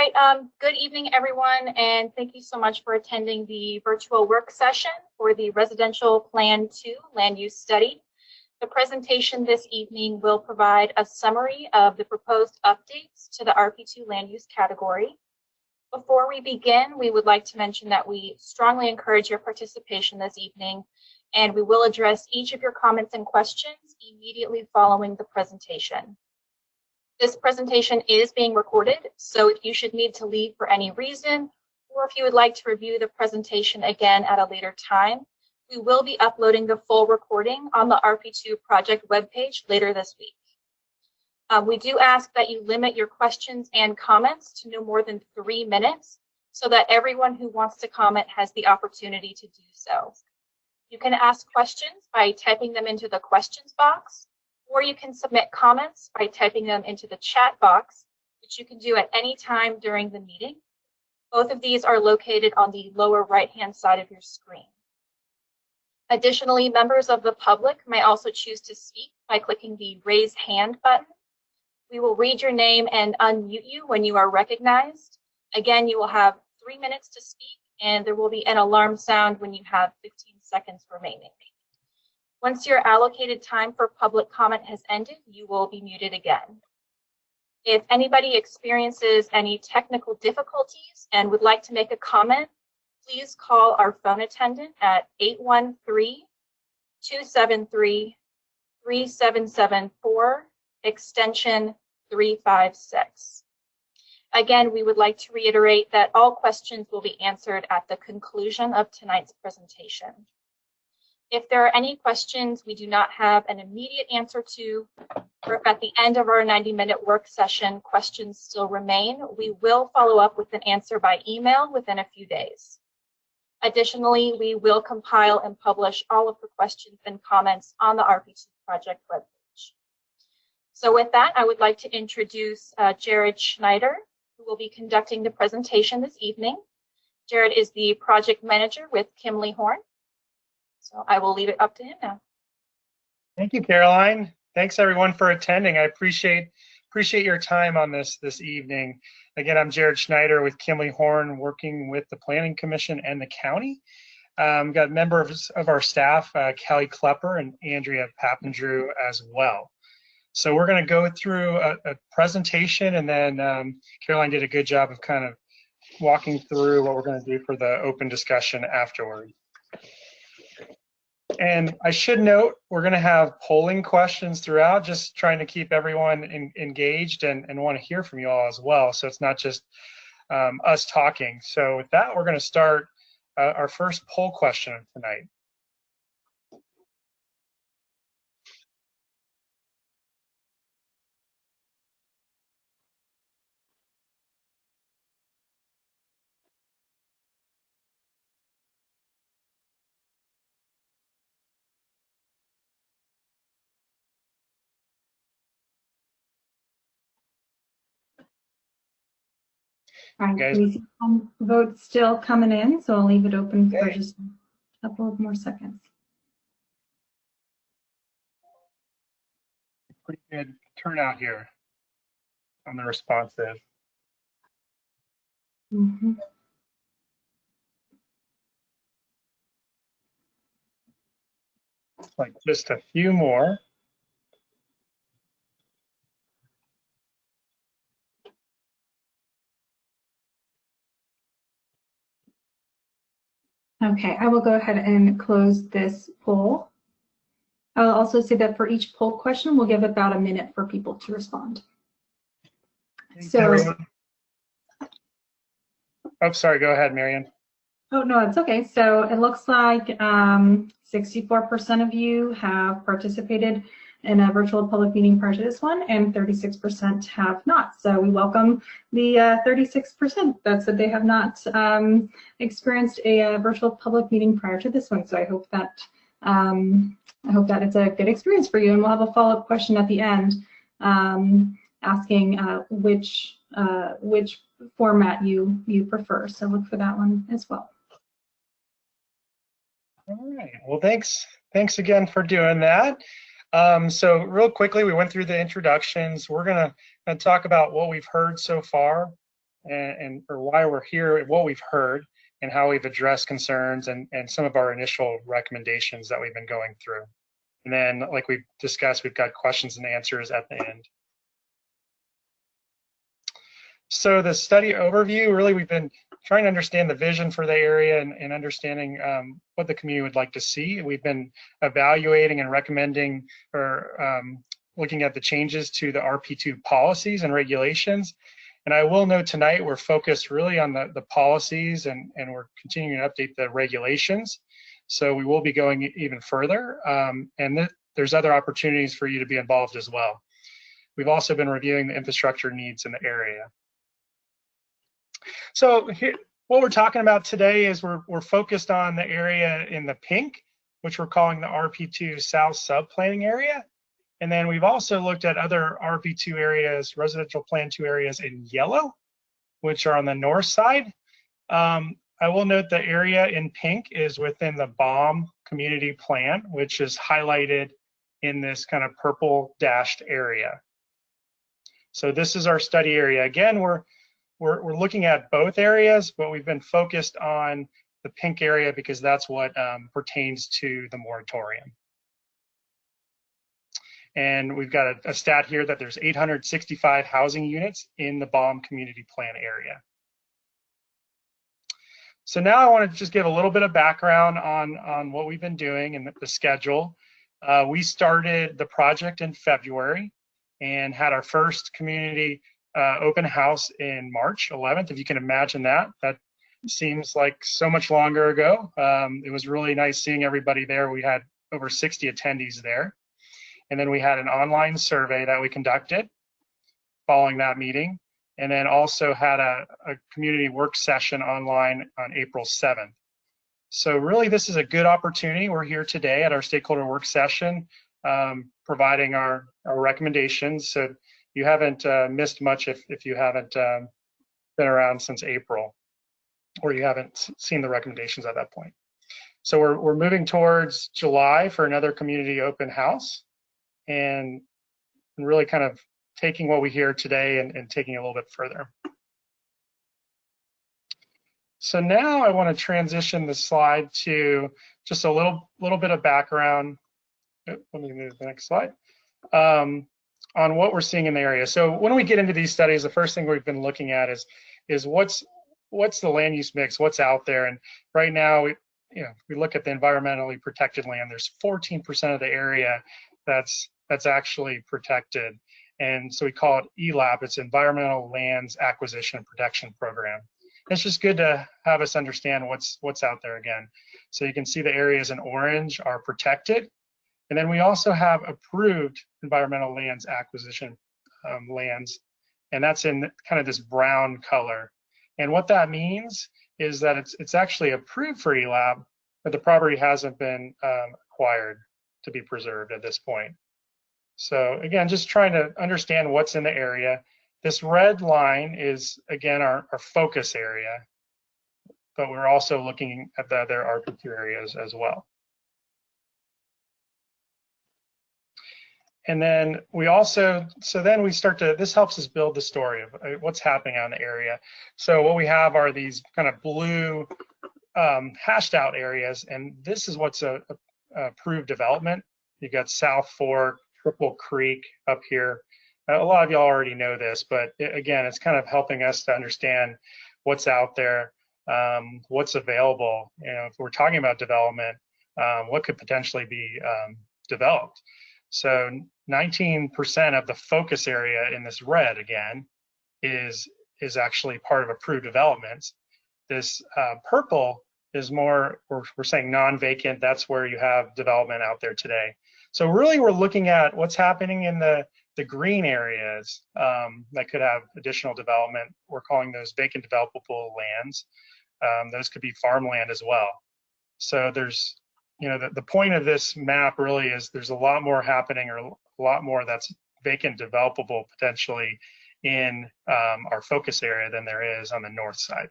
right, good evening, everyone, and thank you so much for attending the virtual work session for the Residential Plan-2 Land Use Study. The presentation this evening will provide a summary of the proposed updates to the RP-2 land use category. Before we begin, we would like to mention that we strongly encourage your participation this evening, and we will address each of your comments and questions immediately following the presentation. This presentation is being recorded, so if you should need to leave for any reason, or if you would like to review the presentation again at a later time, we will be uploading the full recording on the RP-2 project webpage later this week. We do ask that you limit your questions and comments to no more than 3 minutes so that everyone who wants to comment has the opportunity to do so. You can ask questions by typing them into the questions box, or you can submit comments by typing them into the chat box, which you can do at any time during the meeting. Both of these are located on the lower right-hand side of your screen. Additionally, members of the public may also choose to speak by clicking the raise hand button. We will read your name and unmute you when you are recognized. Again, you will have 3 minutes to speak, and there will be an alarm sound when you have 15 seconds remaining. Once your allocated time for public comment has ended, you will be muted again. If anybody experiences any technical difficulties and would like to make a comment, please call our phone attendant at 813-273-3774, extension 356. Again, we would like to reiterate that all questions will be answered at the conclusion of tonight's presentation. If there are any questions we do not have an immediate answer to, or if at the end of our 90-minute work session questions still remain, we will follow up with an answer by email within a few days. Additionally, we will compile and publish all of the questions and comments on the RP-2 project webpage. So with that, I would like to introduce Jared Schneider, who will be conducting the presentation this evening. Jared is the project manager with Kimley Horn. So I will leave it up to him now. Thank you, Caroline. Thanks everyone for attending. I appreciate your time on this evening. Again, I'm Jared Schneider with Kimley Horn, working with the Planning Commission and the county. Got members of our staff, Kelly Klepper and Andrea Papandrew as well. So we're going to go through a presentation, and then Caroline did a good job of kind of walking through what we're going to do for the open discussion afterward. And I should note, we're going to have polling questions throughout, just trying to keep everyone engaged and want to hear from you all as well. So it's not just us talking. So with that, we're going to start our first poll question of tonight. All right, we see some votes still coming in, so I'll leave it open for just a couple of more seconds. Pretty good turnout here on the responses. Mm-hmm. Like just a few more. Okay, I will go ahead and close this poll. I'll also say that for each poll question, we'll give about a minute for people to respond. So, oh, sorry, go ahead, Marian. Oh, no, it's okay. So it looks like 64% of you have participated in a virtual public meeting prior to this one, and 36% have not. So we welcome the 36% that said they have not experienced a virtual public meeting prior to this one. So I hope that it's a good experience for you, and we'll have a follow-up question at the end asking which format you prefer. So look for that one as well. All right. Well, thanks again for doing that. So real quickly, we went through the introductions. We're gonna talk about what we've heard so far and or why we're here, what we've heard, and how we've addressed concerns and some of our initial recommendations that we've been going through. And then, like we've discussed, we've got questions and answers at the end. So the study overview, really we've been trying to understand the vision for the area and understanding what the community would like to see. We've been evaluating and recommending or looking at the changes to the RP-2 policies and regulations. And I will note tonight we're focused really on the policies and we're continuing to update the regulations. So we will be going even further. And there's other opportunities for you to be involved as well. We've also been reviewing the infrastructure needs in the area. So here, what we're talking about today is we're focused on the area in the pink, which we're calling the RP-2 South Subplanning area. And then we've also looked at other RP-2 areas, residential Plan-2 areas in yellow, which are on the north side. I will note the area in pink is within the Balm community plan, which is highlighted in this kind of purple dashed area. So this is our study area. Again, we're looking at both areas, but we've been focused on the pink area because that's what pertains to the moratorium. And we've got a stat here that there's 865 housing units in the Balm community plan area. So now I want to just give a little bit of background on what we've been doing and the schedule. We started the project in February and had our first community open house in March 11th. If you can imagine that, that seems like so much longer ago. It was really nice seeing everybody there. We had over 60 attendees there. And then we had an online survey that we conducted following that meeting, and then also had a community work session online on April 7th. So really this is a good opportunity. We're here today at our stakeholder work session, providing our recommendations. So you haven't missed much if you haven't been around since April, or you haven't seen the recommendations at that point. So we're moving towards July for another community open house, and really kind of taking what we hear today and taking it a little bit further. So now I want to transition the slide to just a little bit of background. Let me move to the next slide. On what we're seeing in the area. So when we get into these studies, the first thing we've been looking at is what's the land use mix, what's out there. And right now, we look at the environmentally protected land. There's 14% of the area that's actually protected. And so we call it ELAP, it's Environmental Lands Acquisition and Protection Program. It's just good to have us understand what's out there again. So you can see the areas in orange are protected. And then we also have approved environmental lands acquisition lands, and that's in kind of this brown color. And what that means is that it's actually approved for ELAP, but the property hasn't been acquired to be preserved at this point. So again, just trying to understand what's in the area. This red line is, again, our focus area, but we're also looking at the other RP-2 areas as well. And then we also, then we start to, this helps us build the story of what's happening out in the area. So what we have are these kind of blue hashed out areas, and this is what's a approved development. You've got South Fork, Triple Creek up here. A lot of y'all already know this, but again, it's kind of helping us to understand what's out there, what's available. If we're talking about development, what could potentially be developed. So 19% of the focus area in this red, again, is actually part of approved developments. This purple is more, we're saying non-vacant. That's where you have development out there today. So really we're looking at what's happening in the green areas that could have additional development. We're calling those vacant developable lands. Those could be farmland as well. So there's, the point of this map really is there's a lot more happening, or a lot more that's vacant developable potentially in our focus area than there is on the north side.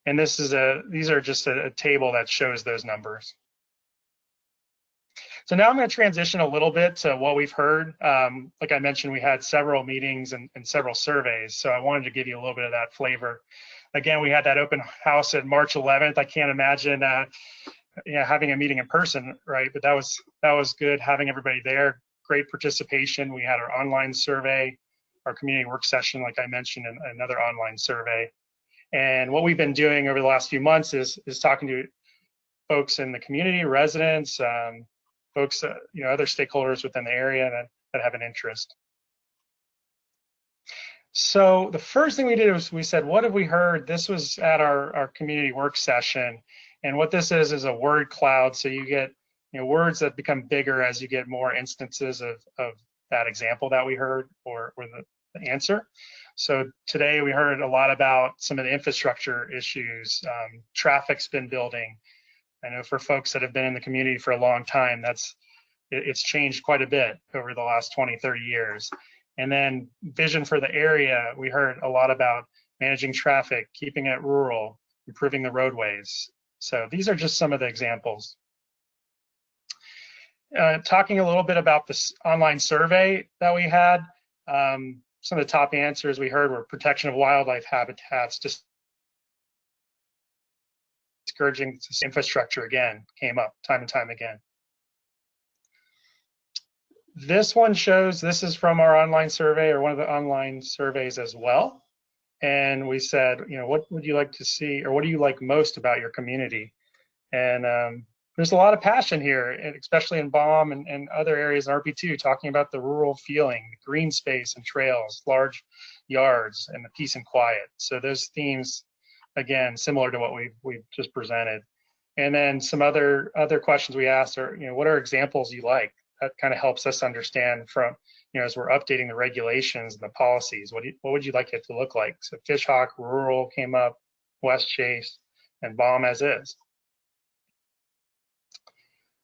And these are just a table that shows those numbers. So now I'm going to transition a little bit to what we've heard. Like I mentioned, we had several meetings and several surveys, so I wanted to give you a little bit of that flavor. Again, we had that open house on March 11th. I can't imagine having a meeting in person, right? But that was good, having everybody there. Great participation. We had our online survey, our community work session, like I mentioned, and another online survey. And what we've been doing over the last few months is talking to folks in the community, residents, folks, other stakeholders within the area that have an interest. So the first thing we did was we said, what have we heard? This was at our community work session. And what this is a word cloud. So you get words that become bigger as you get more instances of that example that we heard or the answer. So today we heard a lot about some of the infrastructure issues. Traffic's been building. I know for folks that have been in the community for a long time, it's changed quite a bit over the last 20, 30 years. And then vision for the area, we heard a lot about managing traffic, keeping it rural, improving the roadways. So these are just some of the examples. Talking a little bit about this online survey that we had, some of the top answers we heard were protection of wildlife habitats, just discouraging infrastructure again, came up time and time again. This one shows, this is from our online survey or one of the online surveys as well. And we said, what would you like to see or what do you like most about your community? And there's a lot of passion here, especially in Balm and other areas in RP-2, talking about the rural feeling, green space and trails, large yards, and the peace and quiet. So those themes, again, similar to what we've just presented. And then some other questions we asked are, what are examples you like? That kind of helps us understand from, as we're updating the regulations and the policies, what would you like it to look like? So Fishhawk, rural came up, West Chase, and Balm as is.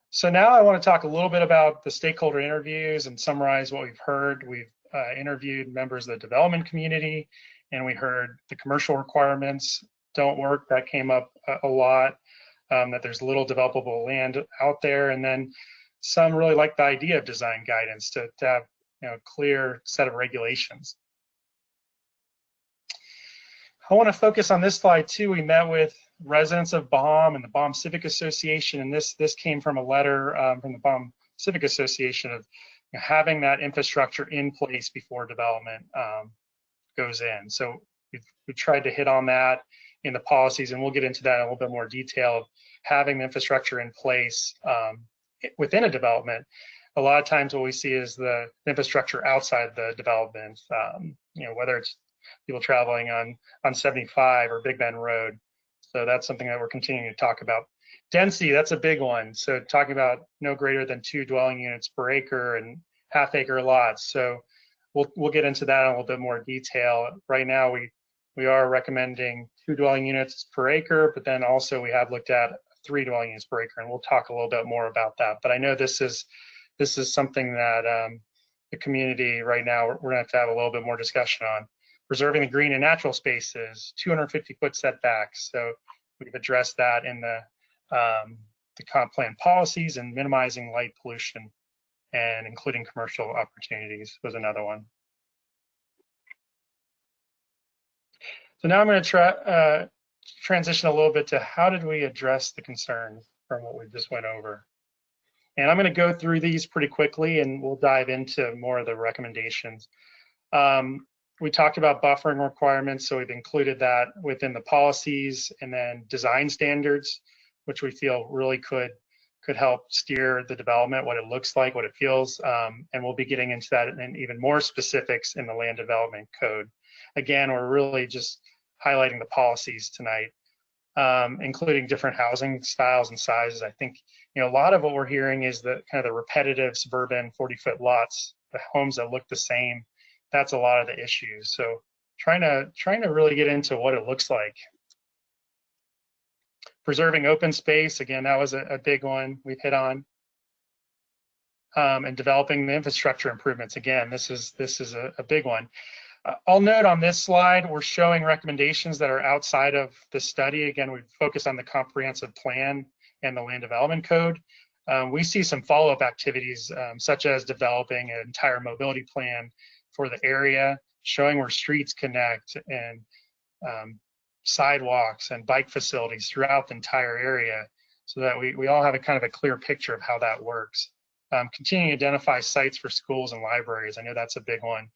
So now I want to talk a little bit about the stakeholder interviews and summarize what we've heard. We've interviewed members of the development community, and we heard the commercial requirements don't work. That came up a lot, that there's little developable land out there. And then some really like the idea of design guidance to have a clear set of regulations. I want to focus on this slide too. We met with residents of Balm and the Balm Civic Association, and this came from a letter from the Balm Civic Association of having that infrastructure in place before development goes in. So we tried to hit on that in the policies, and we'll get into that in a little bit more detail of having the infrastructure in place within a development. A lot of times what we see is the infrastructure outside the development, whether it's people traveling on 75 or Big Bend Road. So that's something that we're continuing to talk about. Density, that's a big one. So talking about no greater than 2 dwelling units per acre and half-acre lots. So we'll get into that in a little bit more detail. Right now, we are recommending 2 dwelling units per acre, but then also we have looked at 3 dwelling units per acre, and we'll talk a little bit more about that. But I know this is something that the community right now, we're going to have a little bit more discussion on. Preserving the green and natural spaces, 250-foot setbacks. So we've addressed that in the comp plan policies, and minimizing light pollution and including commercial opportunities was another one. So now I'm going to transition a little bit to how did we address the concerns from what we just went over. And I'm going to go through these pretty quickly, and we'll dive into more of the recommendations. We talked about buffering requirements, so we've included that within the policies, and then design standards, which we feel really could help steer the development, what it looks like, what it feels, and we'll be getting into that and even more specifics in the land development code. Again, we're really just highlighting the policies tonight, including different housing styles and sizes. I think a lot of what we're hearing is the kind of the repetitive suburban 40-foot lots, the homes that look the same. That's a lot of the issues. So trying to really get into what it looks like. Preserving open space, again, that was a big one we've hit on. And developing the infrastructure improvements. Again, this is a big one. I'll note on this slide, we're showing recommendations that are outside of the study. Again, we focus on the comprehensive plan and the land development code. we see some follow-up activities such as developing an entire mobility plan for the area, showing where streets connect and sidewalks and bike facilities throughout the entire area, so that we all have a kind of a clear picture of how that works. Continuing to identify sites for schools and libraries. I know that's a big one.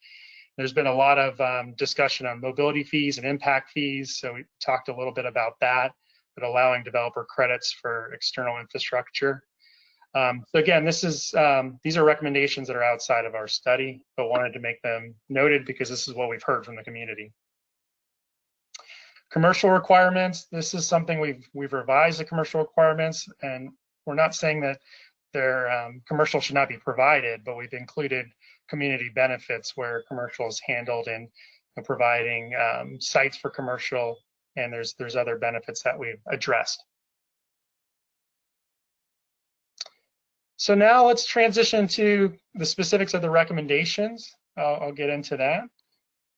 There's been a lot of discussion on mobility fees and impact fees, so we talked a little bit about that, but allowing developer credits for external infrastructure. So again, these are recommendations that are outside of our study, but wanted to make them noted because this is what we've heard from the community. Commercial requirements, this is something we've revised the commercial requirements, and we're not saying that their commercial should not be provided, but we've included community benefits where commercial is handled in providing sites for commercial, and there's other benefits that we've addressed. So now let's transition to the specifics of the recommendations. I'll get into that.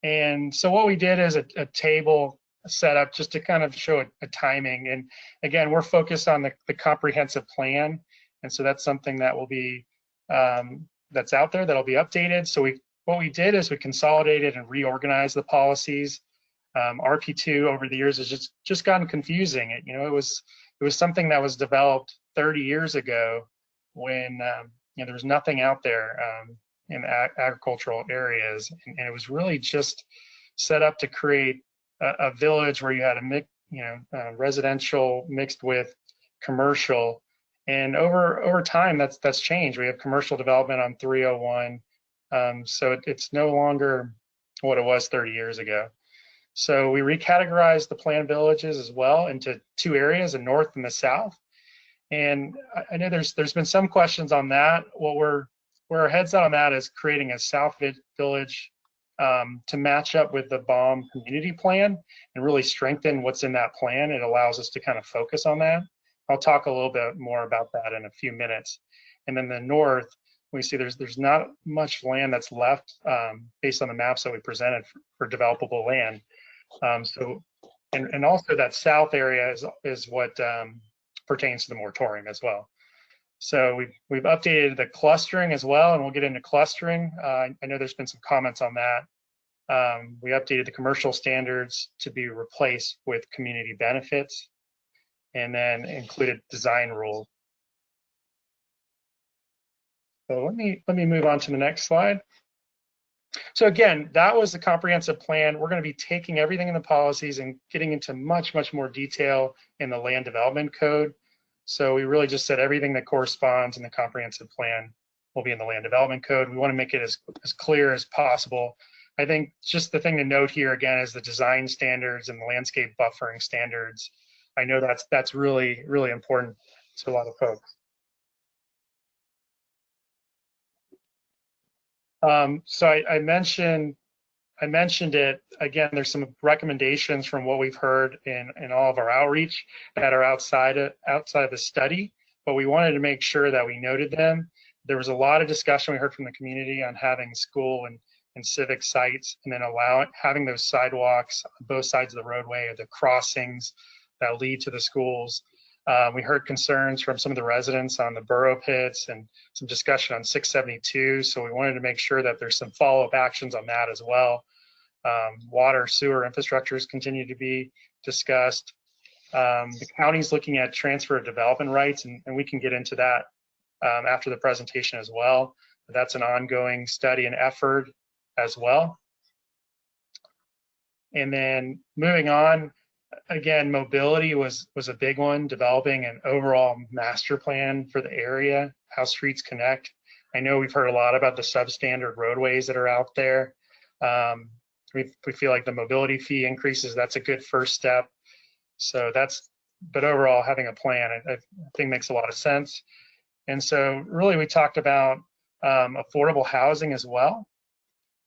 And so what we did is a table set up just to kind of show a timing. And again, we're focused on the comprehensive plan. And so that's something that will be, that's out there, that'll be updated. So what we did is we consolidated and reorganized the policies. RP-2 over the years has just gotten confusing. It was something that was developed 30 years ago when there was nothing out there in agricultural areas, and it was really just set up to create a village where you had residential mixed with commercial. And over time, that's changed. We have commercial development on 301, so it's no longer what it was 30 years ago. So we recategorized the planned villages as well into two areas, the north and the south. And I know there's been some questions on that. Where our head's at on that is creating a south village to match up with the Balm community plan and really strengthen what's in that plan. It allows us to kind of focus on that. I'll talk a little bit more about that in a few minutes. And then the north, we see there's not much land that's left based on the maps that we presented for developable land. And also that south area is what pertains to the moratorium as well. So we've updated the clustering as well, and we'll get into clustering. I know there's been some comments on that. We updated the commercial standards to be replaced with community benefits, and then included design rules. So let me move on to the next slide. So again, that was the comprehensive plan. We're going to be taking everything in the policies and getting into much more detail in the land development code. So we really just said everything that corresponds in the comprehensive plan will be in the land development code. We want to make it as clear as possible. I think just the thing to note here again is the design standards and the landscape buffering standards. I know that's really important to a lot of folks. So I mentioned it again. There's some recommendations from what we've heard in all of our outreach that are outside of the study, but we wanted to make sure that we noted them. There was a lot of discussion we heard from the community on having school and civic sites, and then having those sidewalks on both sides of the roadway or the crossings that lead to the schools. We heard concerns from some of the residents on the borough pits and some discussion on 672. So we wanted to make sure that there's some follow-up actions on that as well. Water, sewer infrastructures continue to be discussed. The county's looking at transfer of development rights, and we can get into that after the presentation as well. But that's an ongoing study and effort as well. And then moving on, again, mobility was a big one, developing an overall master plan for the area, how streets connect. I know we've heard a lot about the substandard roadways that are out there. We feel like the mobility fee increases, that's a good first step. So but overall, having a plan, I think makes a lot of sense. And so really we talked about affordable housing as well.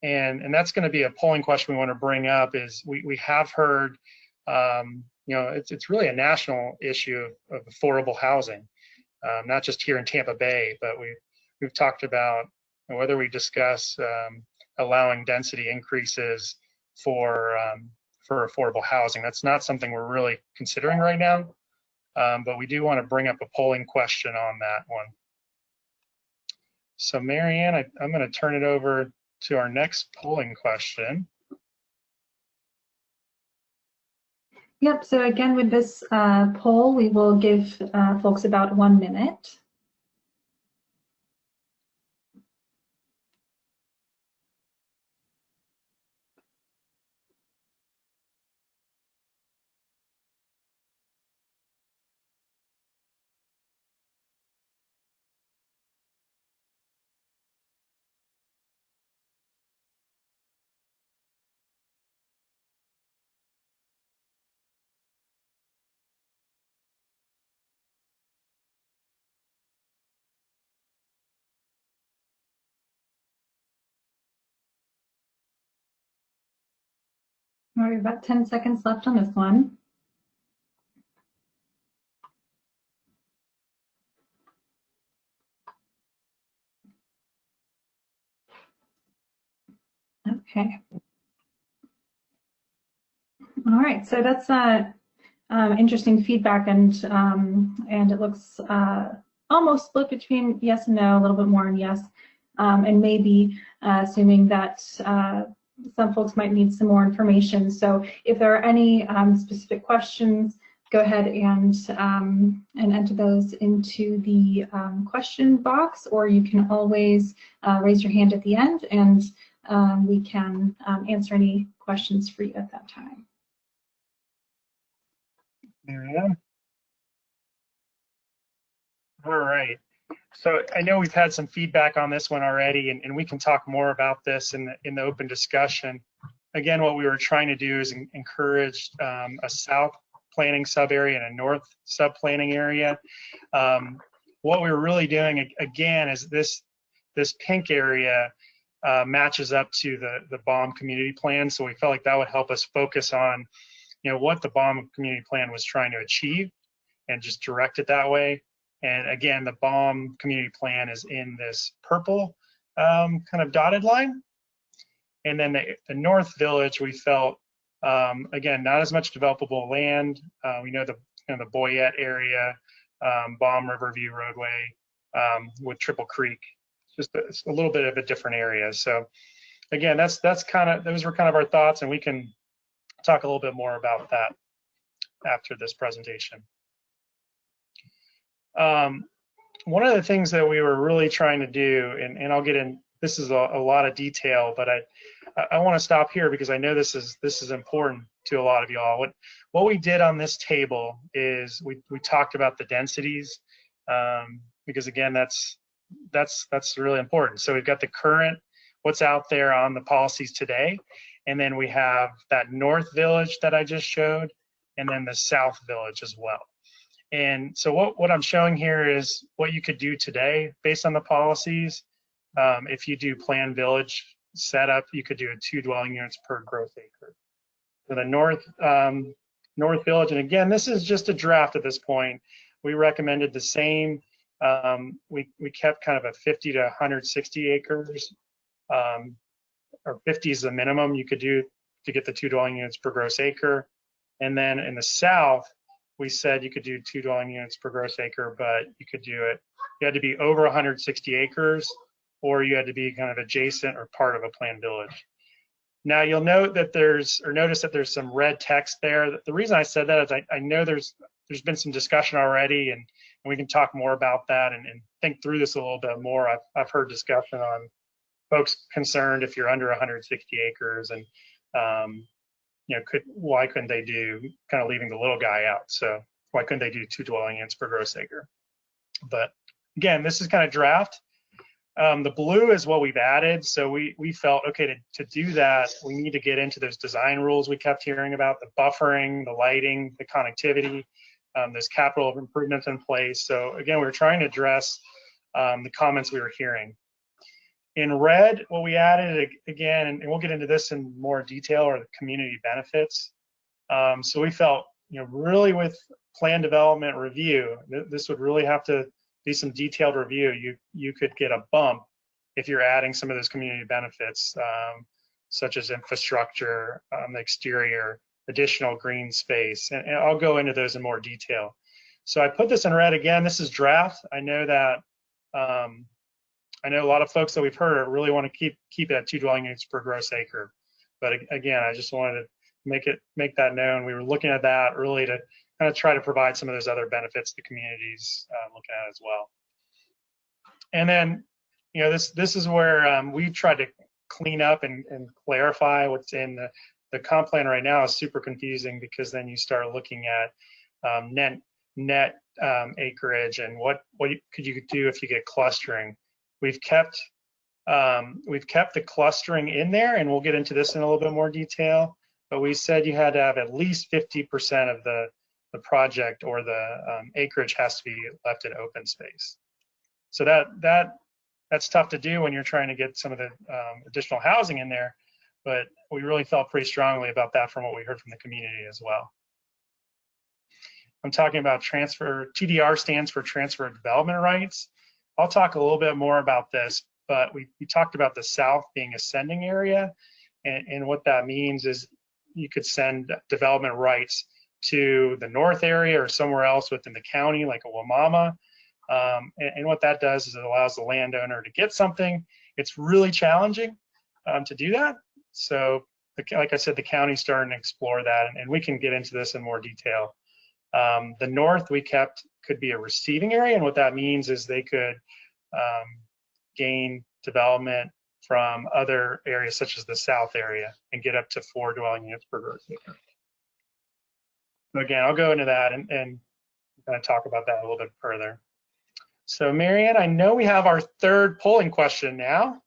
And that's going to be a polling question we want to bring up is we have heard it's really a national issue of affordable housing, not just here in Tampa Bay, but we've talked about whether we discuss allowing density increases for affordable housing. That's not something we're really considering right now, but we do want to bring up a polling question on that one. So Marianne, I'm going to turn it over to our next polling question. Yep, so again, with this poll, we will give folks about 1 minute. All right, about 10 seconds left on this one. Okay. All right, so that's interesting feedback, and it looks almost split between yes and no, a little bit more and yes, and maybe assuming that some folks might need some more information. So if there are any specific questions, go ahead and enter those into the question box, or you can always raise your hand at the end, and we can answer any questions for you at that time. Marianne? All right. So I know we've had some feedback on this one already, and we can talk more about this in the open discussion. Again, what we were trying to do is encourage a south planning sub area and a north sub planning area. What we were really doing again is this pink area matches up to the Balm community plan. So we felt like that would help us focus on, what the Balm community plan was trying to achieve, and just direct it that way. And again, the Balm community plan is in this purple kind of dotted line. And then the North Village, we felt, again, not as much developable land. We know the Boyette area, Balm Riverview roadway with Triple Creek, just a little bit of a different area. So again, those were kind of our thoughts, and we can talk a little bit more about that after this presentation. One of the things that we were really trying to do, and I'll get in, this is a lot of detail, but I want to stop here because I know this is important to a lot of y'all. What we did on this table is we talked about the densities, because again, that's really important. So we've got the current, what's out there on the policies today, and then we have that North Village that I just showed, and then the South Village as well. And so what I'm showing here is what you could do today based on the policies. If you do Planned Village setup, you could do 2 dwelling units per gross acre. For the North Village, and again, this is just a draft at this point. We recommended the same. We kept kind of a 50 to 160 acres, or 50 is the minimum you could do to get the 2 dwelling units per gross acre. And then in the South, we said you could do 2 dwelling units per gross acre, but you could do it, you had to be over 160 acres, or you had to be kind of adjacent or part of a planned village. Now you'll note that notice that there's some red text there. The reason I said that is I know there's been some discussion already, and we can talk more about that and think through this a little bit more. I've heard discussion on folks concerned if you're under 160 acres, and why couldn't they do, kind of leaving the little guy out? So why couldn't they do 2 dwelling units per gross acre? But again, this is kind of draft. The blue is what we've added. So we felt, okay, to do that, we need to get into those design rules we kept hearing about, the buffering, the lighting, the connectivity, there's capital improvements in place. So again, we were trying to address the comments we were hearing. In red, what we added, again, and we'll get into this in more detail, are the community benefits. So we felt, really with plan development review, this would really have to be some detailed review. You could get a bump if you're adding some of those community benefits, such as infrastructure, the exterior, additional green space, and I'll go into those in more detail. So I put this in red again. This is draft. I know that I know a lot of folks that we've heard really want to keep it at 2 dwelling units per gross acre. But again, I just wanted to make that known. We were looking at that really to kind of try to provide some of those other benefits the community's looking at as well. And then, you know, this is where we tried to clean up and clarify what's in the comp plan right now. Is super confusing because then you start looking at net acreage and what could you do if you get clustering. We've kept the clustering in there, and we'll get into this in a little bit more detail. But we said you had to have at least 50% of the project or the acreage has to be left in open space. So that's tough to do when you're trying to get some of the additional housing in there. But we really felt pretty strongly about that from what we heard from the community as well. I'm talking about transfer. TDR stands for transfer of development rights. I'll talk a little bit more about this, but we talked about the south being a sending area, and what that means is you could send development rights to the north area or somewhere else within the county, like a Wamama. And what that does is it allows the landowner to get something. It's really challenging to do that. So, like I said, the county's starting to explore that, and we can get into this in more detail. The north we kept could be a receiving area, and what that means is they could gain development from other areas such as the south area and get up to 4 dwelling units per gross acre. So again, I'll go into that and kind of talk about that a little bit further. So Marianne, I know we have our third polling question now.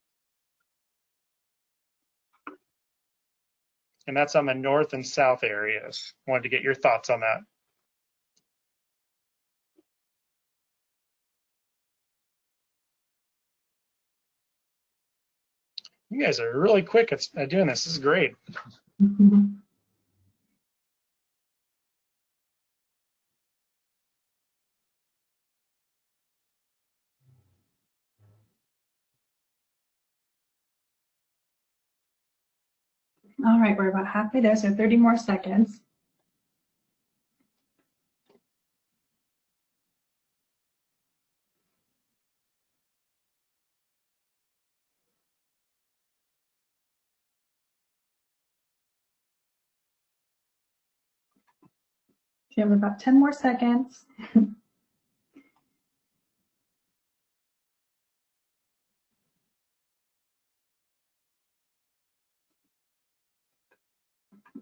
And that's on the north and south areas. I wanted to get your thoughts on that. You guys are really quick at doing this. This is great. All right, we're about halfway there, so 30 more seconds. You have about 10 more seconds.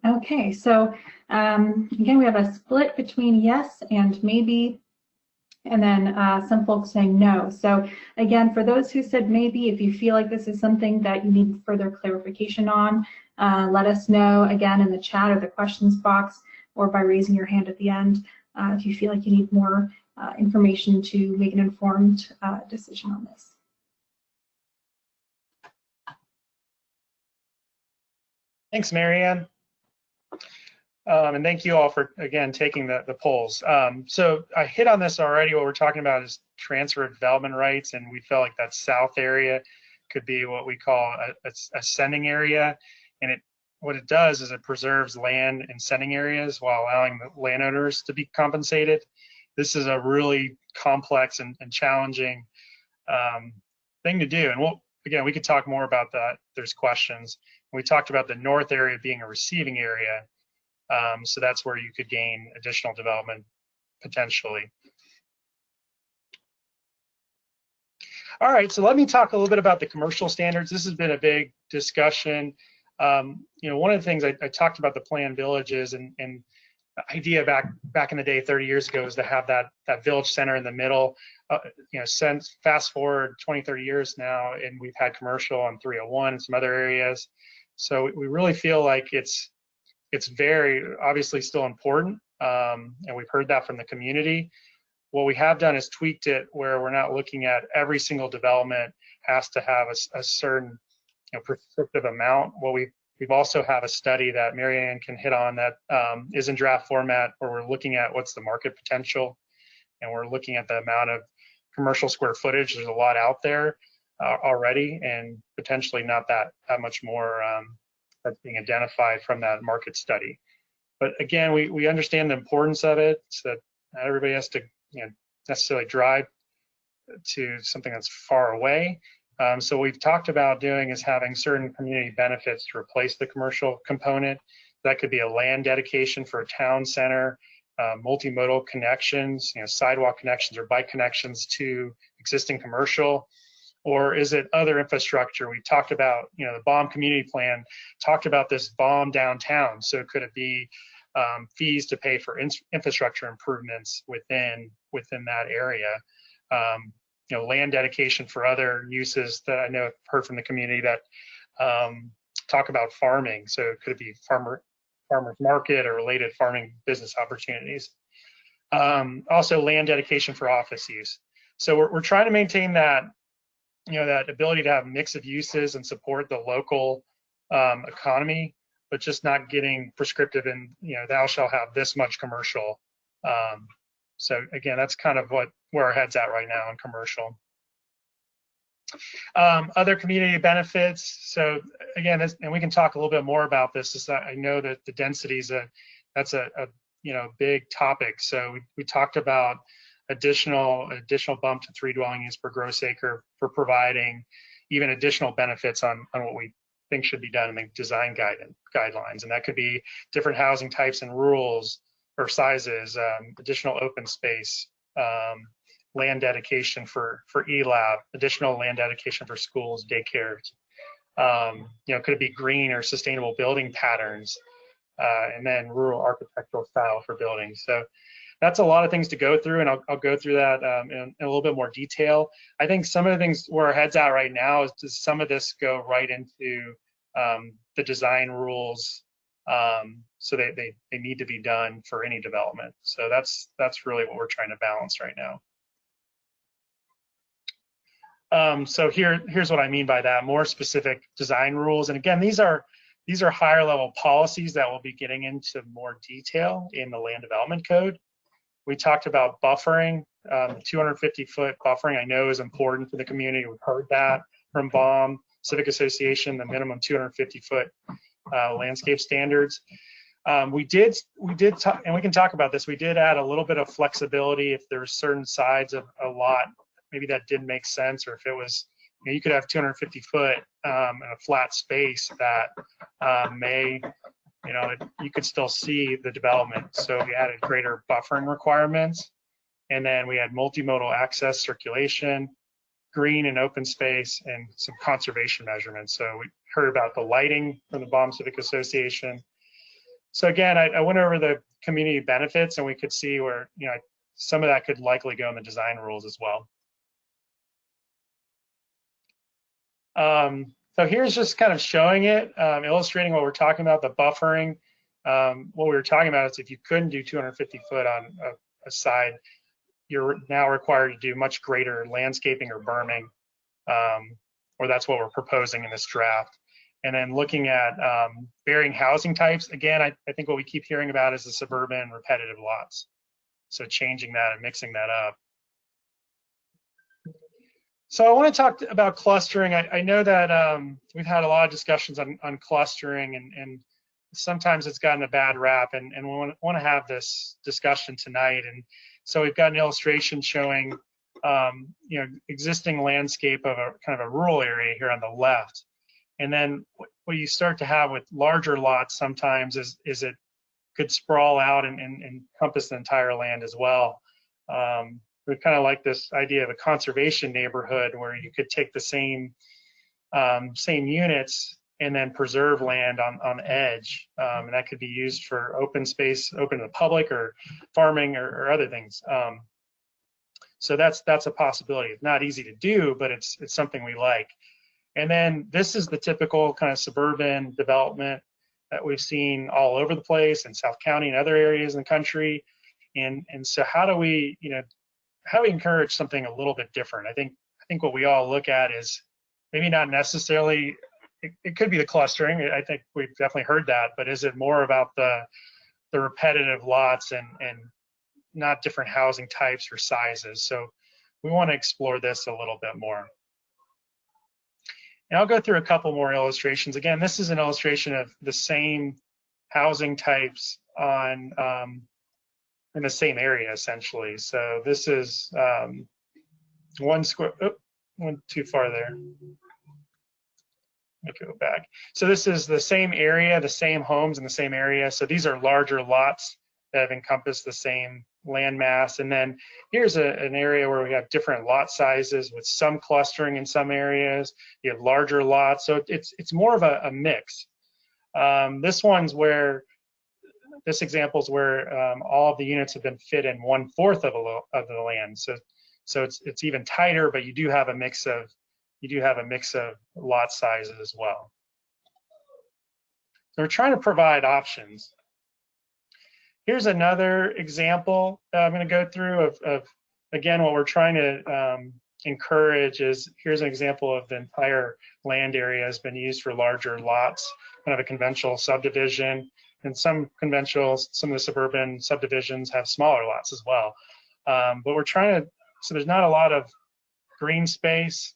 Okay, so again, we have a split between yes and maybe, and then some folks saying no. So again, for those who said maybe, if you feel like this is something that you need further clarification on, let us know again in the chat or the questions box, or by raising your hand at the end if you feel like you need more information to make an informed decision on this. Thanks, Marianne. And thank you all for, again, taking the polls. So I hit on this already. What we're talking about is transfer of development rights, and we felt like that south area could be what we call a sending area. And what it does is it preserves land in sending areas while allowing the landowners to be compensated. This is a really complex and challenging thing to do. And again, we could talk more about that. There's questions. We talked about the north area being a receiving area. So that's where you could gain additional development potentially. All right, so let me talk a little bit about the commercial standards. This has been a big discussion. You know, one of the things I talked about the planned villages, and the idea back in the day 30 years ago is to have that village center in the middle. You know, since fast forward 20, 30 years now, and we've had commercial on 301 and some other areas. So we really feel like it's very obviously still important, and we've heard that from the community. What we have done is tweaked it where we're not looking at every single development has to have a certain, you know, prescriptive amount. Well, we've also have a study that Marianne can hit on that is in draft format, where we're looking at what's the market potential, and we're looking at the amount of commercial square footage. There's a lot out there already, and potentially not that much more that's being identified from that market study. But again, we understand the importance of it. So that Not everybody has to, necessarily drive to something that's far away. So what we've talked about doing is having certain community benefits to replace the commercial component. That could be a land dedication for a town center, multimodal connections, sidewalk connections or bike connections to existing commercial, or is it other infrastructure? We talked about, the Balm community plan talked about this Balm downtown. So could it be fees to pay for infrastructure improvements within that area? Land dedication for other uses that I know I've heard from the community that talk about farming. So could it be farmer's market or related farming business opportunities? Also land dedication for office use. So we're trying to maintain that, that ability to have a mix of uses and support the local economy, but just not getting prescriptive in, thou shall have this much commercial. So again, that's kind of where our head's at right now in commercial. Other community benefits. So again, and we can talk a little bit more about this. Is that I know that the density is that's a big topic. So we talked about additional bump to 3 dwelling units per gross acre for providing even additional benefits on what we think should be done in the design guidelines, and that could be different housing types and rules or sizes, additional open space, land dedication for ELAB, additional land dedication for schools, daycares. Could it be green or sustainable building patterns, and then rural architectural style for buildings. So that's a lot of things to go through, and I'll go through that in a little bit more detail. I think some of the things where our head's at right now is does some of this go right into the design rules, so they need to be done for any development. So that's really what we're trying to balance right now. So here's what I mean by that, more specific design rules. And again, these are higher level policies that we'll be getting into more detail in the land development code. We talked about buffering, 250-foot buffering I know is important for the community. We've heard that from Balm, Civic Association, the minimum 250-foot landscape standards. We did talk, and we can talk about this, we did add a little bit of flexibility if there were certain sides of a lot, maybe that didn't make sense, or if it was, you could have 250 foot in a flat space that may, you could still see the development. So we added greater buffering requirements. And then we had multimodal access, circulation, green and open space, and some conservation measurements. So we heard about the lighting from the Balm Civic Association. So again, I went over the community benefits, and we could see where, some of that could likely go in the design rules as well. So here's just kind of showing it, illustrating what we're talking about, the buffering. What we were talking about is if you couldn't do 250 foot on a side, you're now required to do much greater landscaping or berming, or that's what we're proposing in this draft. And then looking at varying housing types, again, I think what we keep hearing about is the suburban repetitive lots. So changing that and mixing that up. So I want to talk about clustering. I know that we've had a lot of discussions on clustering, and sometimes it's gotten a bad rap, and we want to have this discussion tonight. And so we've got an illustration showing existing landscape of a kind of a rural area here on the left. And then what you start to have with larger lots sometimes is it could sprawl out and encompass the entire land as well. We kind of like this idea of a conservation neighborhood where you could take the same units and then preserve land on the edge, and that could be used for open space, open to the public, or farming, or other things. So that's a possibility. It's not easy to do, but it's something we like. And then this is the typical kind of suburban development that we've seen all over the place in South County and other areas in the country. And so how do we encourage something a little bit different? I think what we all look at is maybe not necessarily, it could be the clustering. I think we've definitely heard that, but is it more about the repetitive lots and not different housing types or sizes? So we want to explore this a little bit more. And I'll go through a couple more illustrations. Again, this is an illustration of the same housing types on in the same area essentially. So this is one square. Oh, went too far there. Let me go back. So this is the same area, the same homes in the same area. So these are larger lots that have encompassed the same land mass. And then here's an area where we have different lot sizes with some clustering in some areas. You have larger lots. So it's more of a mix. This example is where all of the units have been fit in 1/4 of the land. So it's even tighter, but you do have a mix of lot sizes as well. So we're trying to provide options. Here's another example I'm going to go through of again, what we're trying to encourage is, here's an example of the entire land area has been used for larger lots, kind of a conventional subdivision. And some of the suburban subdivisions have smaller lots as well. But we're trying to, so there's not a lot of green space,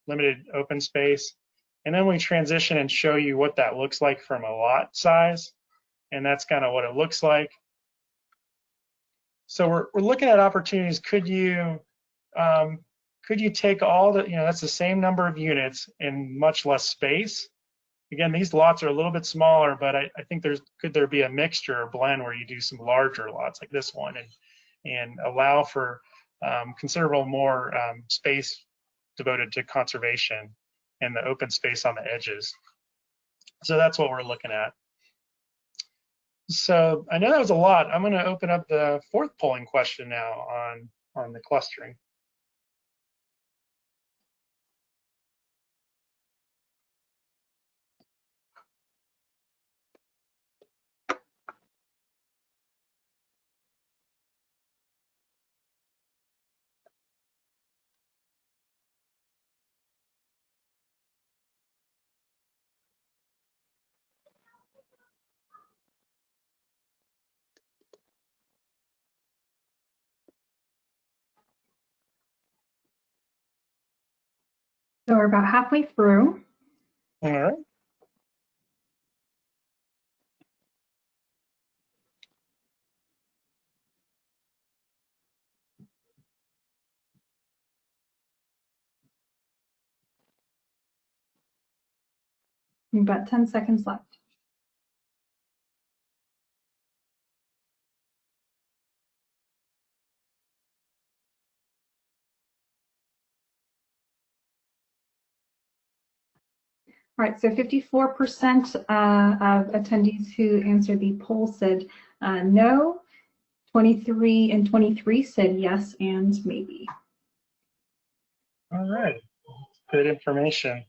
limited open space. And then we transition and show you what that looks like from a lot size. And that's kind of what it looks like. So we're looking at opportunities. Could you take all the, that's the same number of units in much less space? Again, these lots are a little bit smaller, but I think could there be a mixture or blend where you do some larger lots like this one and allow for considerable more space devoted to conservation and the open space on the edges. So that's what we're looking at. So I know that was a lot. I'm going to open up the fourth polling question now on the clustering. So we're about halfway through. All right. About 10 seconds left. All right, so 54% of attendees who answered the poll said no. 23 and 23 said yes and maybe. All right. Good information.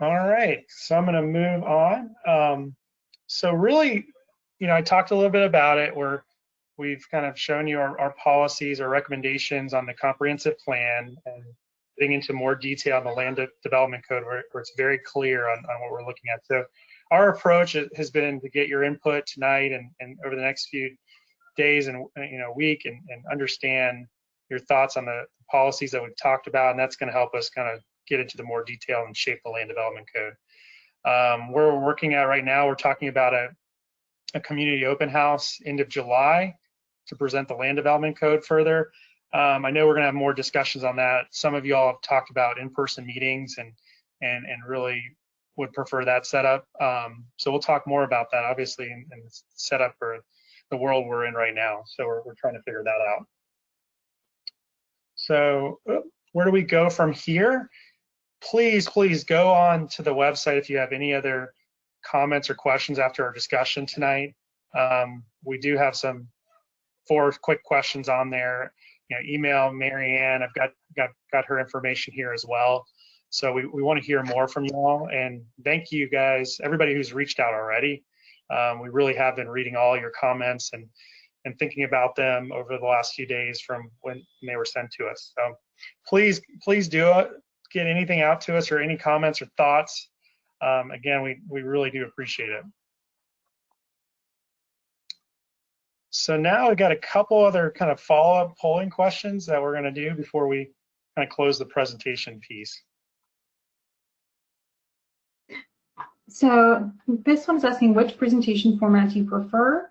All right, so I'm going to move on. So really, I talked a little bit about it where we've kind of shown you our policies, our recommendations on the comprehensive plan, and getting into more detail on the land development code where it's very clear on what we're looking at. So our approach has been to get your input tonight and over the next few days and week and understand your thoughts on the policies that we've talked about, and that's going to help us kind of get into the more detail and shape the land development code. Where we're working at right now, we're talking about a community open house end of July to present the land development code further. I know we're going to have more discussions on that. Some of y'all have talked about in-person meetings and really would prefer that setup. So we'll talk more about that, obviously, and set up for the world we're in right now. So we're trying to figure that out. So where do we go from here? Please go on to the website if you have any other comments or questions after our discussion tonight. We do have 4 quick questions on there. Email Marianne. I've got her information here as well. So we want to hear more from y'all, and thank you guys, everybody who's reached out already. We really have been reading all your comments and thinking about them over the last few days from when they were sent to us. So please do it. Get anything out to us or any comments or thoughts. Again, we really do appreciate it. So now we've got a couple other kind of follow-up polling questions that we're going to do before we kind of close the presentation piece. So this one's asking which presentation format do you prefer?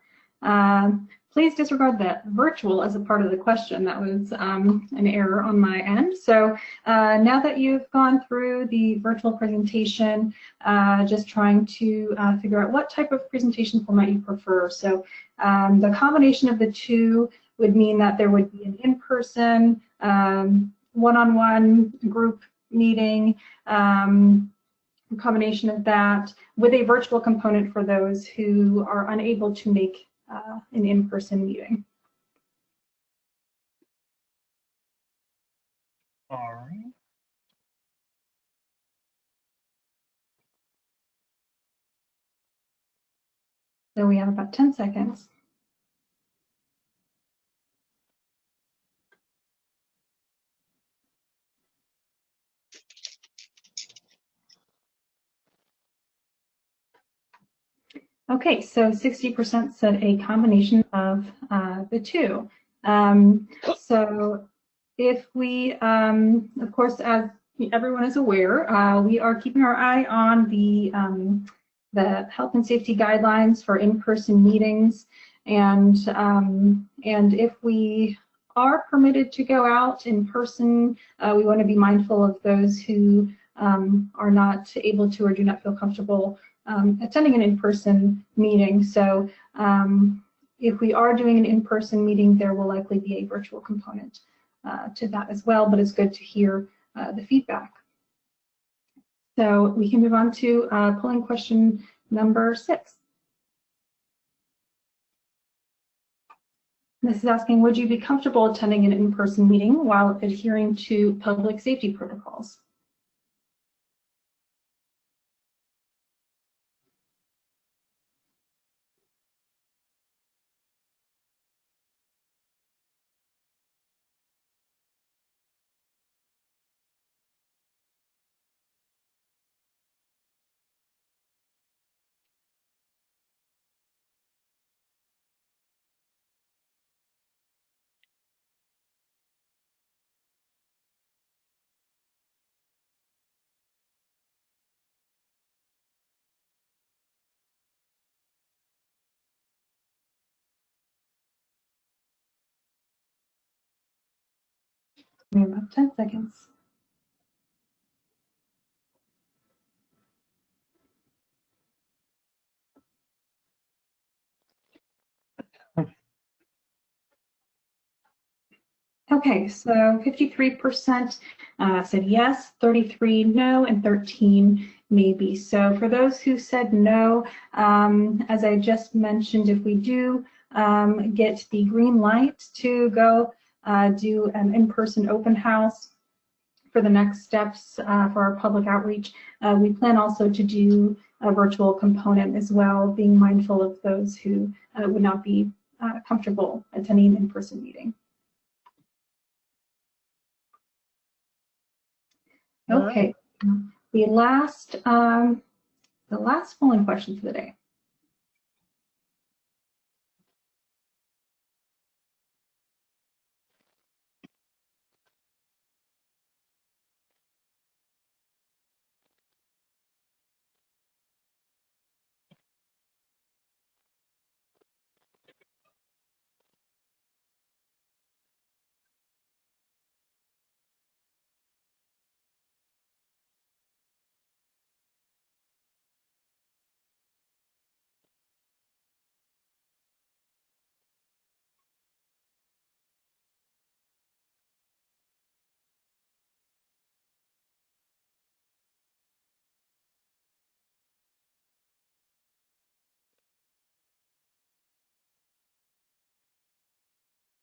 Please disregard the virtual as a part of the question. That was an error on my end. So now that you've gone through the virtual presentation, just trying to figure out what type of presentation format you prefer. So the combination of the two would mean that there would be an in-person, one-on-one group meeting, a combination of that with a virtual component for those who are unable to make an in-person meeting. All right. So we have about 10 seconds. Okay, so 60% said a combination of the two. So if we, of course, as everyone is aware, we are keeping our eye on the health and safety guidelines for in-person meetings, and if we are permitted to go out in person, we want to be mindful of those who are not able to or do not feel comfortable attending an in-person meeting. So if we are doing an in-person meeting, there will likely be a virtual component to that as well, but it's good to hear the feedback. So we can move on to polling question number 6. This is asking, would you be comfortable attending an in-person meeting while adhering to public safety protocols? We have about 10 seconds. Okay, so 53% said yes, 33 no, and 13 maybe. So for those who said no, as I just mentioned, if we do get the green light to go do an in-person open house for the next steps for our public outreach, we plan also to do a virtual component as well, being mindful of those who would not be comfortable attending an in-person meeting. Okay, the last polling question for the day.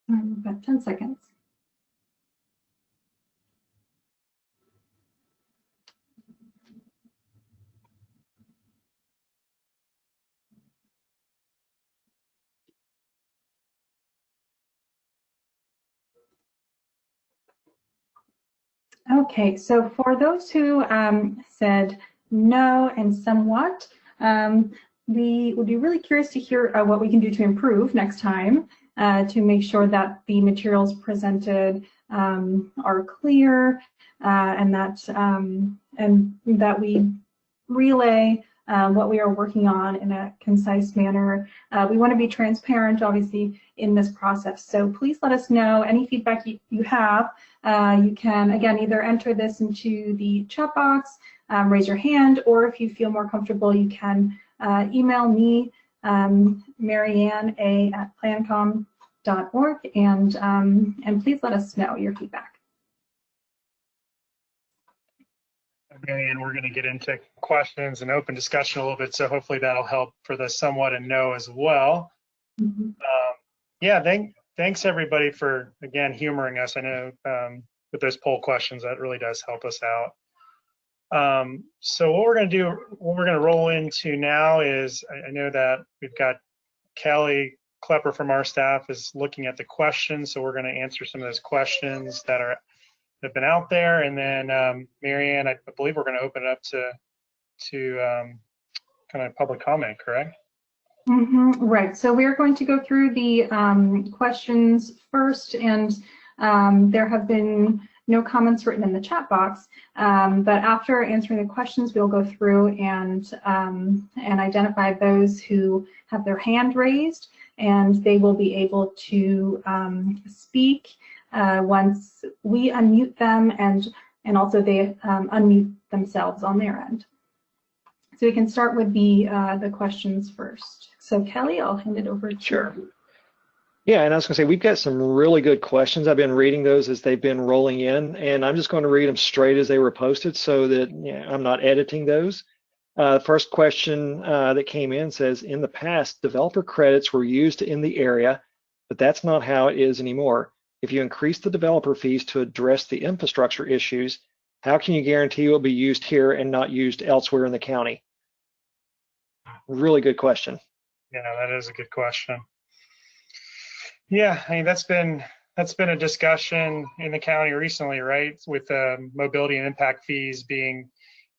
About 10 seconds. Okay, so for those who said no and somewhat, we would be really curious to hear what we can do to improve next time to make sure that the materials presented are clear and that we relay what we are working on in a concise manner. We want to be transparent, obviously, in this process. So please let us know any feedback you have. You can, again, either enter this into the chat box, raise your hand, or if you feel more comfortable, you can email me, marianne@plancom.org, and please let us know your feedback. And we're going to get into questions and open discussion a little bit, so hopefully that'll help for the somewhat and no as well. Mm-hmm. Yeah, thanks everybody for, again, humoring us. I know with those poll questions, that really does help us out. So what we're going to do, what we're going to roll into now is, I know that we've got Kelly Klepper from our staff is looking at the questions, so we're going to answer some of those questions that have been out there, and then Marianne, I believe we're going to open it up to kind of public comment, correct? Mm-hmm. Right. So we're going to go through the questions first, and there have been no comments written in the chat box. But after answering the questions, we'll go through and identify those who have their hand raised, and they will be able to speak once we unmute them, and also they unmute themselves on their end. So we can start with the questions first. So Kelly, I'll hand it over to Sure. you. Yeah, and I was going to say, we've got some really good questions. I've been reading those as they've been rolling in, and I'm just going to read them straight as they were posted so that I'm not editing those. First question that came in says, in the past, developer credits were used in the area, but that's not how it is anymore. If you increase the developer fees to address the infrastructure issues, how can you guarantee it will be used here and not used elsewhere in the county? Really good question. Yeah, that is a good question. Yeah, I mean, that's been a discussion in the county recently, right? With mobility and impact fees being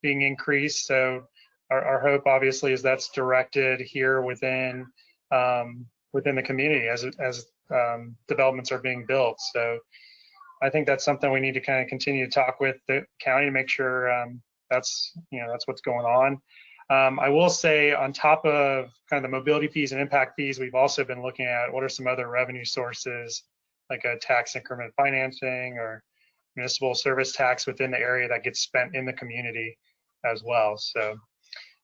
increased. So our hope, obviously, is that's directed here within the community as developments are being built. So I think that's something we need to kind of continue to talk with the county to make sure that's what's going on. I will say, on top of kind of the mobility fees and impact fees, we've also been looking at what are some other revenue sources, like a tax increment financing or municipal service tax within the area that gets spent in the community as well. So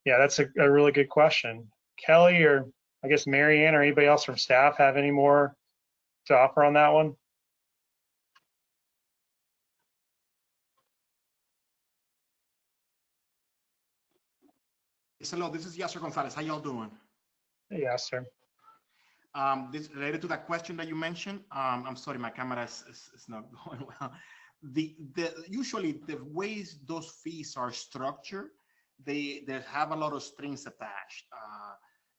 yeah, that's a really good question. Kelly, or I guess Marianne, or anybody else from staff have any more to offer on that one? Hello, this is Yasser Gonzalez. How y'all doing? Yes, sir. This related to that question that you mentioned. I'm sorry, my camera is not going well. Usually the ways those fees are structured, they have a lot of strings attached,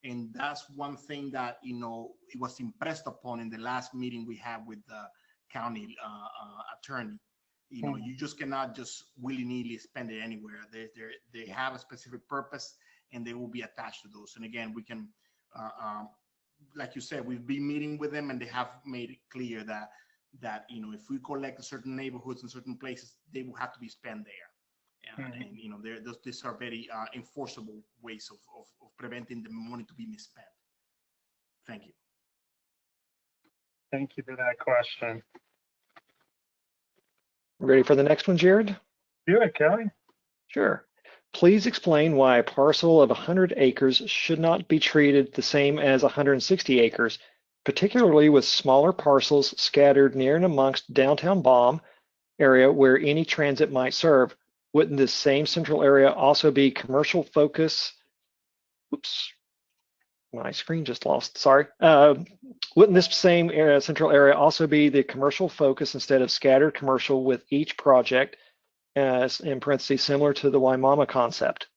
and that's one thing that it was impressed upon in the last meeting we had with the county attorney. You just cannot just willy-nilly spend it anywhere. They have a specific purpose, and they will be attached to those. And again, we can, like you said, we've been meeting with them, and they have made it clear that if we collect certain neighborhoods in certain places, they will have to be spent there. And these are very enforceable ways of preventing the money to be misspent. Thank you. Thank you for that question. Ready for the next one, Jared? Do it, Kelly. Sure. Please explain why a parcel of 100 acres should not be treated the same as 160 acres, particularly with smaller parcels scattered near and amongst downtown Balm area where any transit might serve. Wouldn't this same central area also be commercial focus? Oops, my screen just lost, sorry. Wouldn't this same central area also be the commercial focus instead of scattered commercial with each project, as in parentheses, similar to the Waimama concept?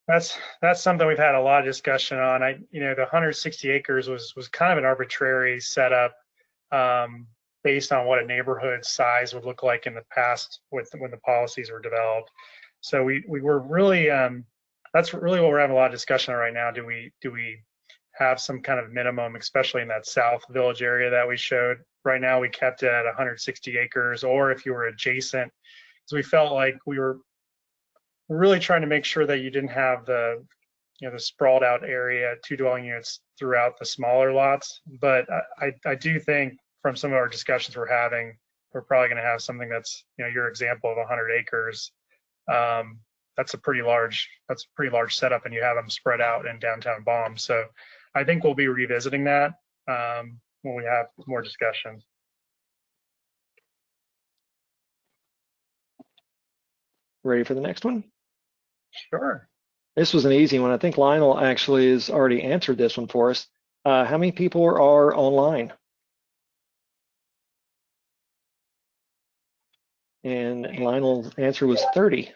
That's something we've had a lot of discussion on. The 160 acres was kind of an arbitrary setup based on what a neighborhood size would look like in the past when the policies were developed. So we were really that's really what we're having a lot of discussion on right now. Do we have some kind of minimum, especially in that South Village area that we showed? Right now, we kept it at 160 acres, or if you were adjacent, because we felt like we were, we're really trying to make sure that you didn't have the the sprawled out area, 2 dwelling units throughout the smaller lots. But I do think from some of our discussions we're having, we're probably going to have something that's, your example of 100 acres. That's a pretty large setup, and you have them spread out in downtown Balm. So I think we'll be revisiting that when we have more discussions. Ready for the next one? Sure. This was an easy one. I think Lionel actually has already answered this one for us. How many people are online? And Lionel's answer was 30.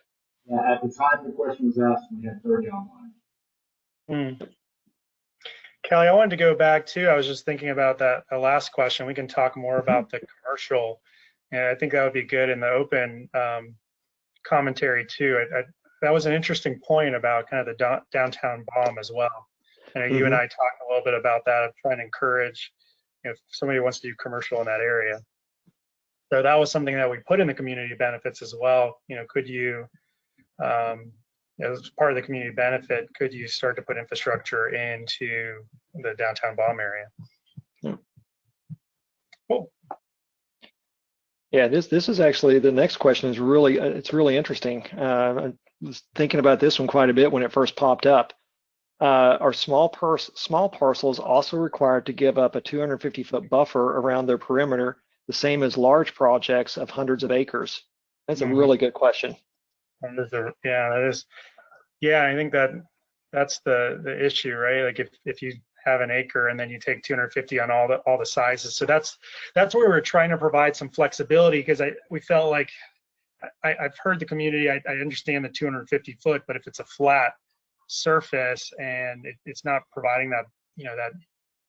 Yeah, at the time the question was asked, we had 30 online. Kelly, I wanted to go back too. I was just thinking about that last question. We can talk more about the commercial, and I think that would be good in the open commentary too. That was an interesting point about kind of the downtown Balm as well. You and I talked a little bit about that, of trying to encourage if somebody wants to do commercial in that area. So that was something that we put in the community benefits as well. Could you, as part of the community benefit, could you start to put infrastructure into the downtown Balm area? Yeah. Cool. Yeah, this is actually, the next question is really, it's really interesting. I was thinking about this one quite a bit when it first popped up. Are small parcels also required to give up a 250-foot buffer around their perimeter, the same as large projects of hundreds of acres? That's a really good question. That is. Yeah, I think that's the issue, right? Like if you have an acre and then you take 250 on all the sizes. So that's where we're trying to provide some flexibility, because we felt like I've heard the community. I understand the 250 foot, but if it's a flat surface and it's not providing that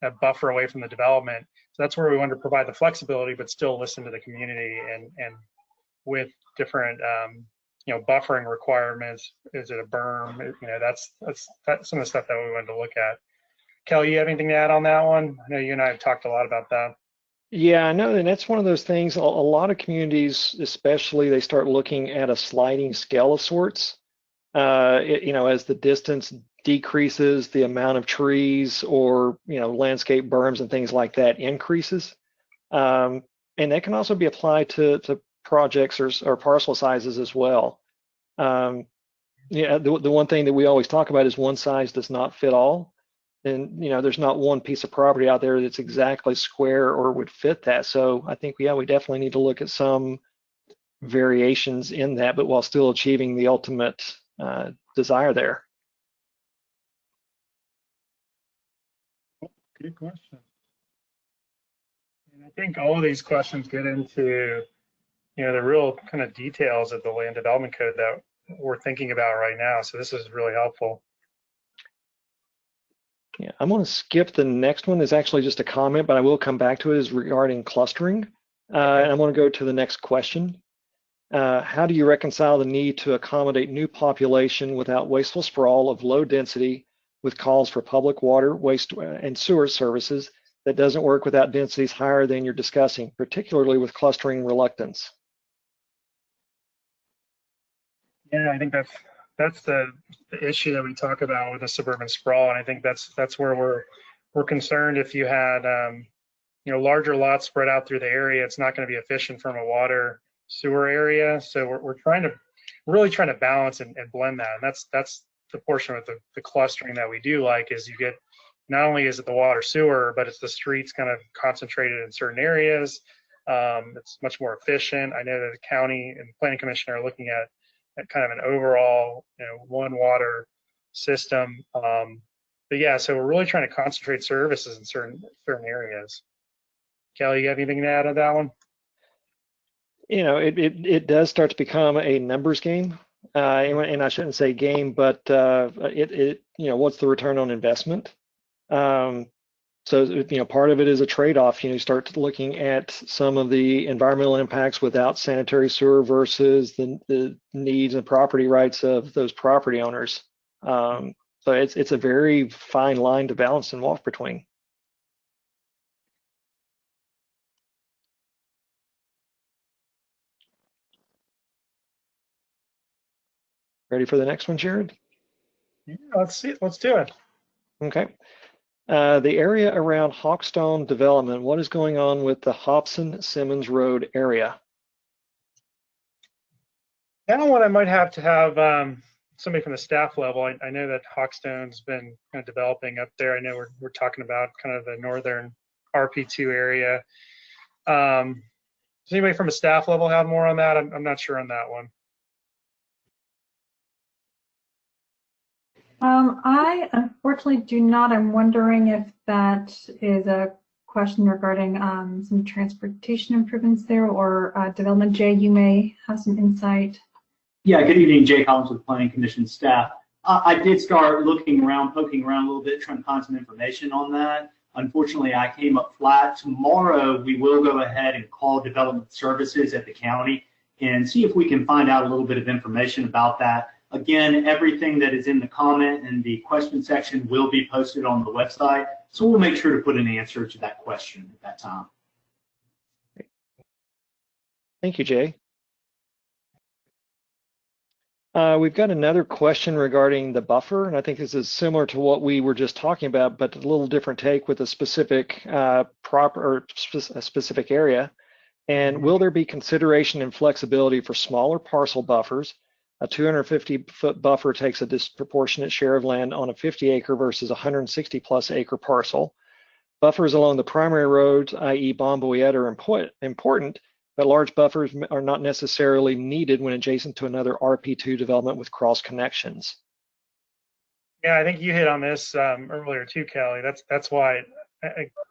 that buffer away from the development, so that's where we wanted to provide the flexibility, but still listen to the community and with different buffering requirements. Is it a berm? That's some of the stuff that we wanted to look at. Kelly, you have anything to add on that one? I know you and I have talked a lot about that. Yeah, I know, and that's one of those things. A lot of communities, especially, they start looking at a sliding scale of sorts. As the distance decreases, the amount of trees or landscape berms and things like that increases, and that can also be applied to projects or parcel sizes as well. The one thing that we always talk about is one size does not fit all. And there's not one piece of property out there that's exactly square or would fit that. So I think we definitely need to look at some variations in that, but while still achieving the ultimate desire there. Good question. And I think all of these questions get into the real kind of details of the land development code that we're thinking about right now. So this is really helpful. Yeah, I'm going to skip the next one. It's actually just a comment, but I will come back to it. Is regarding clustering. And I'm going to go to the next question. How do you reconcile the need to accommodate new population without wasteful sprawl of low density with calls for public water, waste, and sewer services that doesn't work without densities higher than you're discussing, particularly with clustering reluctance? Yeah, I think that's the issue that we talk about with the suburban sprawl, and I think that's where we're concerned. If you had larger lots spread out through the area, it's not going to be efficient from a water sewer area. So we're really trying to balance and blend that, and that's the portion of the clustering that we do like, is you get, not only is it the water sewer, but it's the streets kind of concentrated in certain areas. It's much more efficient. I know that the county and planning commission are looking at kind of an overall one water system. But yeah, so we're really trying to concentrate services in certain areas. Kelly, you have anything to add on that one? It does start to become a numbers game, and I shouldn't say game, but what's the return on investment? So part of it is a trade-off. You start looking at some of the environmental impacts without sanitary sewer versus the needs and property rights of those property owners. So it's a very fine line to balance and walk between. Ready for the next one, Jared? Yeah, let's see. Let's do it. Okay. The area around Hawkstone Development, what is going on with the Hobson-Simmons Road area? That one I might have to have somebody from the staff level. I know that Hawkstone's been kind of developing up there. I know we're talking about kind of the northern RP-2 area. Does anybody from a staff level have more on that? I'm not sure on that one. I unfortunately do not. I'm wondering if that is a question regarding some transportation improvements there or development. Jay, you may have some insight. Yeah, good evening, Jay Collins with Planning Commission staff. I did start looking around, poking around a little bit, trying to find some information on that. Unfortunately, I came up flat. Tomorrow, we will go ahead and call Development Services at the county and see if we can find out a little bit of information about that. Again, everything that is in the comment and the question section will be posted on the website, so we'll make sure to put an answer to that question at that time. Thank you, Jay. We've got another question regarding the buffer, and I think this is similar to what we were just talking about, but a little different take with a specific specific area. And will there be consideration and flexibility for smaller parcel buffers? A 250-foot buffer takes a disproportionate share of land on a 50-acre versus 160-plus acre parcel. Buffers along the primary roads, i.e. Balm are important, but large buffers are not necessarily needed when adjacent to another RP-2 development with cross connections. Yeah, I think you hit on this earlier too, Kelly. That's why,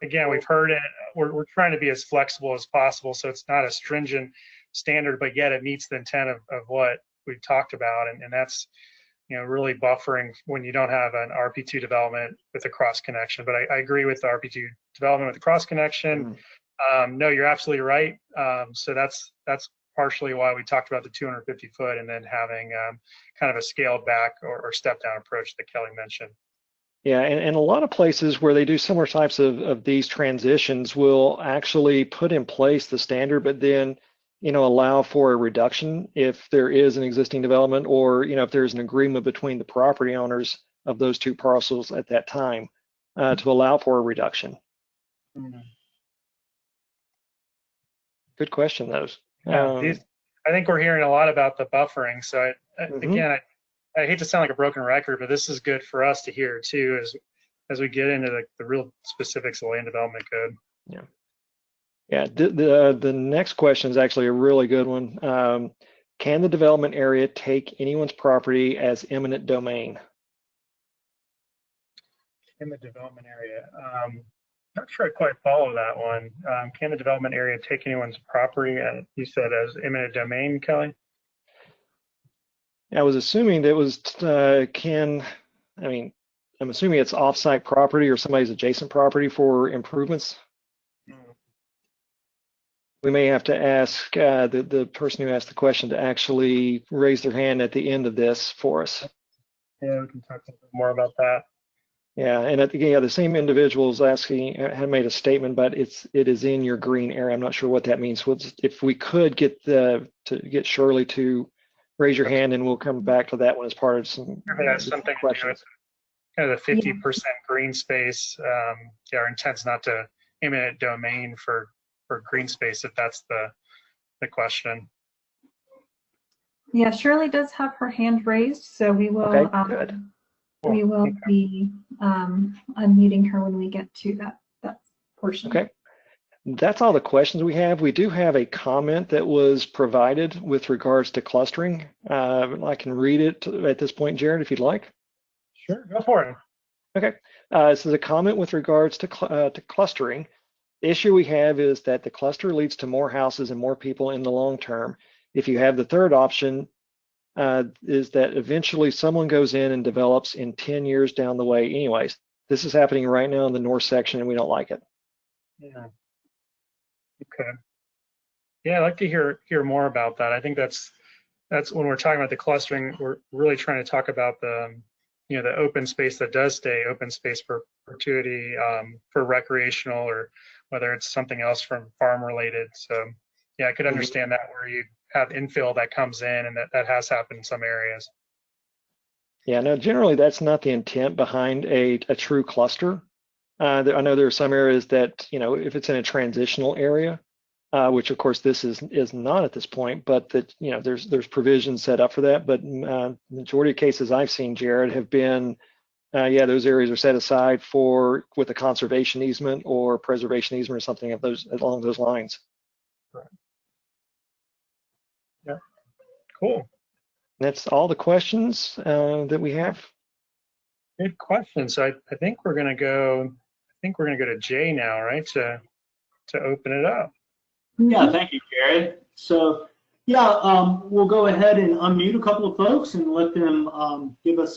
again, we've heard it. We're trying to be as flexible as possible, so it's not a stringent standard, but yet it meets the intent of what we've talked about, and that's, you know, really buffering when you don't have an RP2 development with a cross connection. But I agree with the RP2 development with the cross connection. No, you're absolutely right. So that's partially why we talked about the 250 foot and then having kind of a scaled back or step down approach that Kelly mentioned. Yeah, and a lot of places where they do similar types of these transitions will actually put in place the standard, but then, you know, allow for a reduction if there is an existing development, or, you know, if there's an agreement between the property owners of those two parcels at that time to allow for a reduction. Good question, those. Yeah, I think we're hearing a lot about the buffering. So again, I hate to sound like a broken record, but this is good for us to hear too, as we get into the real specifics of land development code. Yeah. Yeah, the next question is actually a really good one. Can the development area take anyone's property as eminent domain? In the development area, not sure I quite follow that one. Can the development area take anyone's property, you said, as eminent domain, Kelly? I was assuming that was I'm assuming it's off-site property or somebody's adjacent property for improvements. We may have to ask the person who asked the question to actually raise their hand at the end of this for us. Yeah, we can talk a little bit more about that. Yeah, and the same individuals asking had made a statement, but it is in your green area. I'm not sure what that means. If we could get Shirley to raise your hand, and we'll come back to that one as part of some something questions. Kind of the 50% green space. Yeah, our intent's not to eminent domain for green space, if that's the question. Yeah, Shirley does have her hand raised, so we will be unmuting her when we get to that portion. Okay. That's all the questions we have. We do have a comment that was provided with regards to clustering. I can read it at this point, Jared, if you'd like. Sure, go for it. Okay. This is a comment with regards to clustering. The issue we have is that the cluster leads to more houses and more people in the long term. If you have the third option, is that eventually someone goes in and develops in 10 years down the way anyways. This is happening right now in the north section, and we don't like it. Yeah. Okay. Yeah, I'd like to hear more about that. I think that's when we're talking about the clustering, we're really trying to talk about the open space that does stay open space for perpetuity, for recreational, or whether it's something else from farm related. So yeah, I could understand that where you have infill that comes in, and that has happened in some areas. Yeah, no, generally that's not the intent behind a true cluster. I know there are some areas that, if it's in a transitional area, which of course this is not at this point, but that, there's provisions set up for that. But majority of cases I've seen, Jared, have been, yeah, those areas are set aside with a conservation easement or preservation easement or something along those lines. Right. Yeah, cool. That's all the questions that we have. Good question. So I think we're gonna go. I think we're gonna go to Jay now, right? To open it up. Yeah, thank you, Jared. So, yeah, we'll go ahead and unmute a couple of folks and let them give us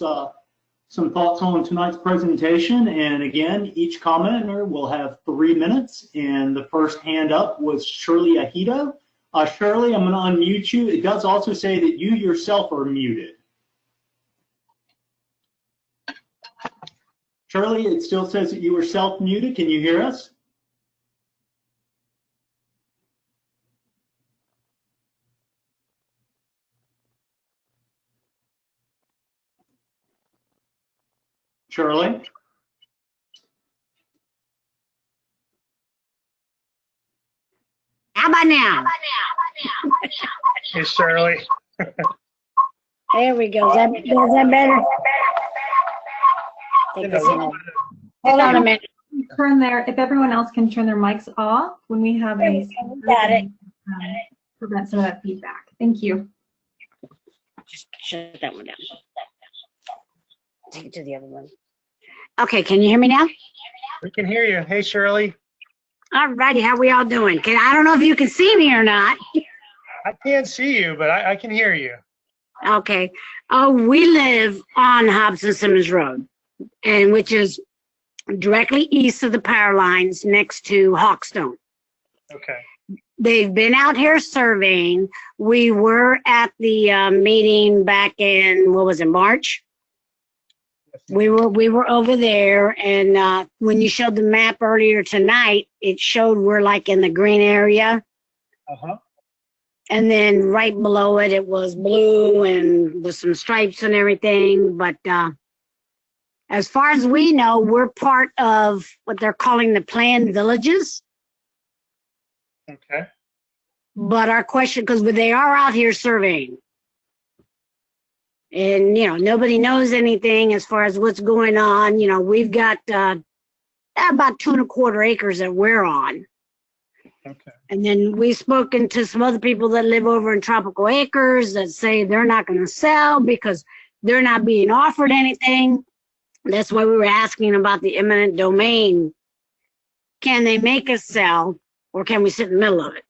some thoughts on tonight's presentation. And again, each commenter will have 3 minutes. And the first hand up was Shirley Ahito. Shirley, I'm going to unmute you. It does also say that you yourself are muted. Shirley, it still says that you were self-muted. Can you hear us? Shirley? How about now? Hey, Shirley. There we go. Is that better? Take this in. Hold on a minute. If everyone else can turn their mics off when we have a Got it. Prevent some of that feedback. Thank you. Just shut that one down. Take it to the other one. Okay, can you hear me now? We can hear you. Hey, Shirley. All righty, how we all doing? I don't know if you can see me or not. I can't see you, but I can hear you. Okay. We live on Hobson Simmons Road, and which is directly east of the power lines next to Hawkstone. Okay. They've been out here surveying. We were at the meeting back in, what was it, March? We were over there, and when you showed the map earlier tonight, it showed we're like in the green area. Uh-huh. And then right below it, it was blue and with some stripes and everything. But as far as we know, we're part of what they're calling the planned villages. Okay. But our question, because they are out here surveying, and nobody knows anything as far as what's going on. We've got about 2¼ acres that we're on. Okay. And then we've spoken to some other people that live over in Tropical Acres that say they're not going to sell because they're not being offered anything. That's why we were asking about the eminent domain. Can they make us sell, or can we sit in the middle of it?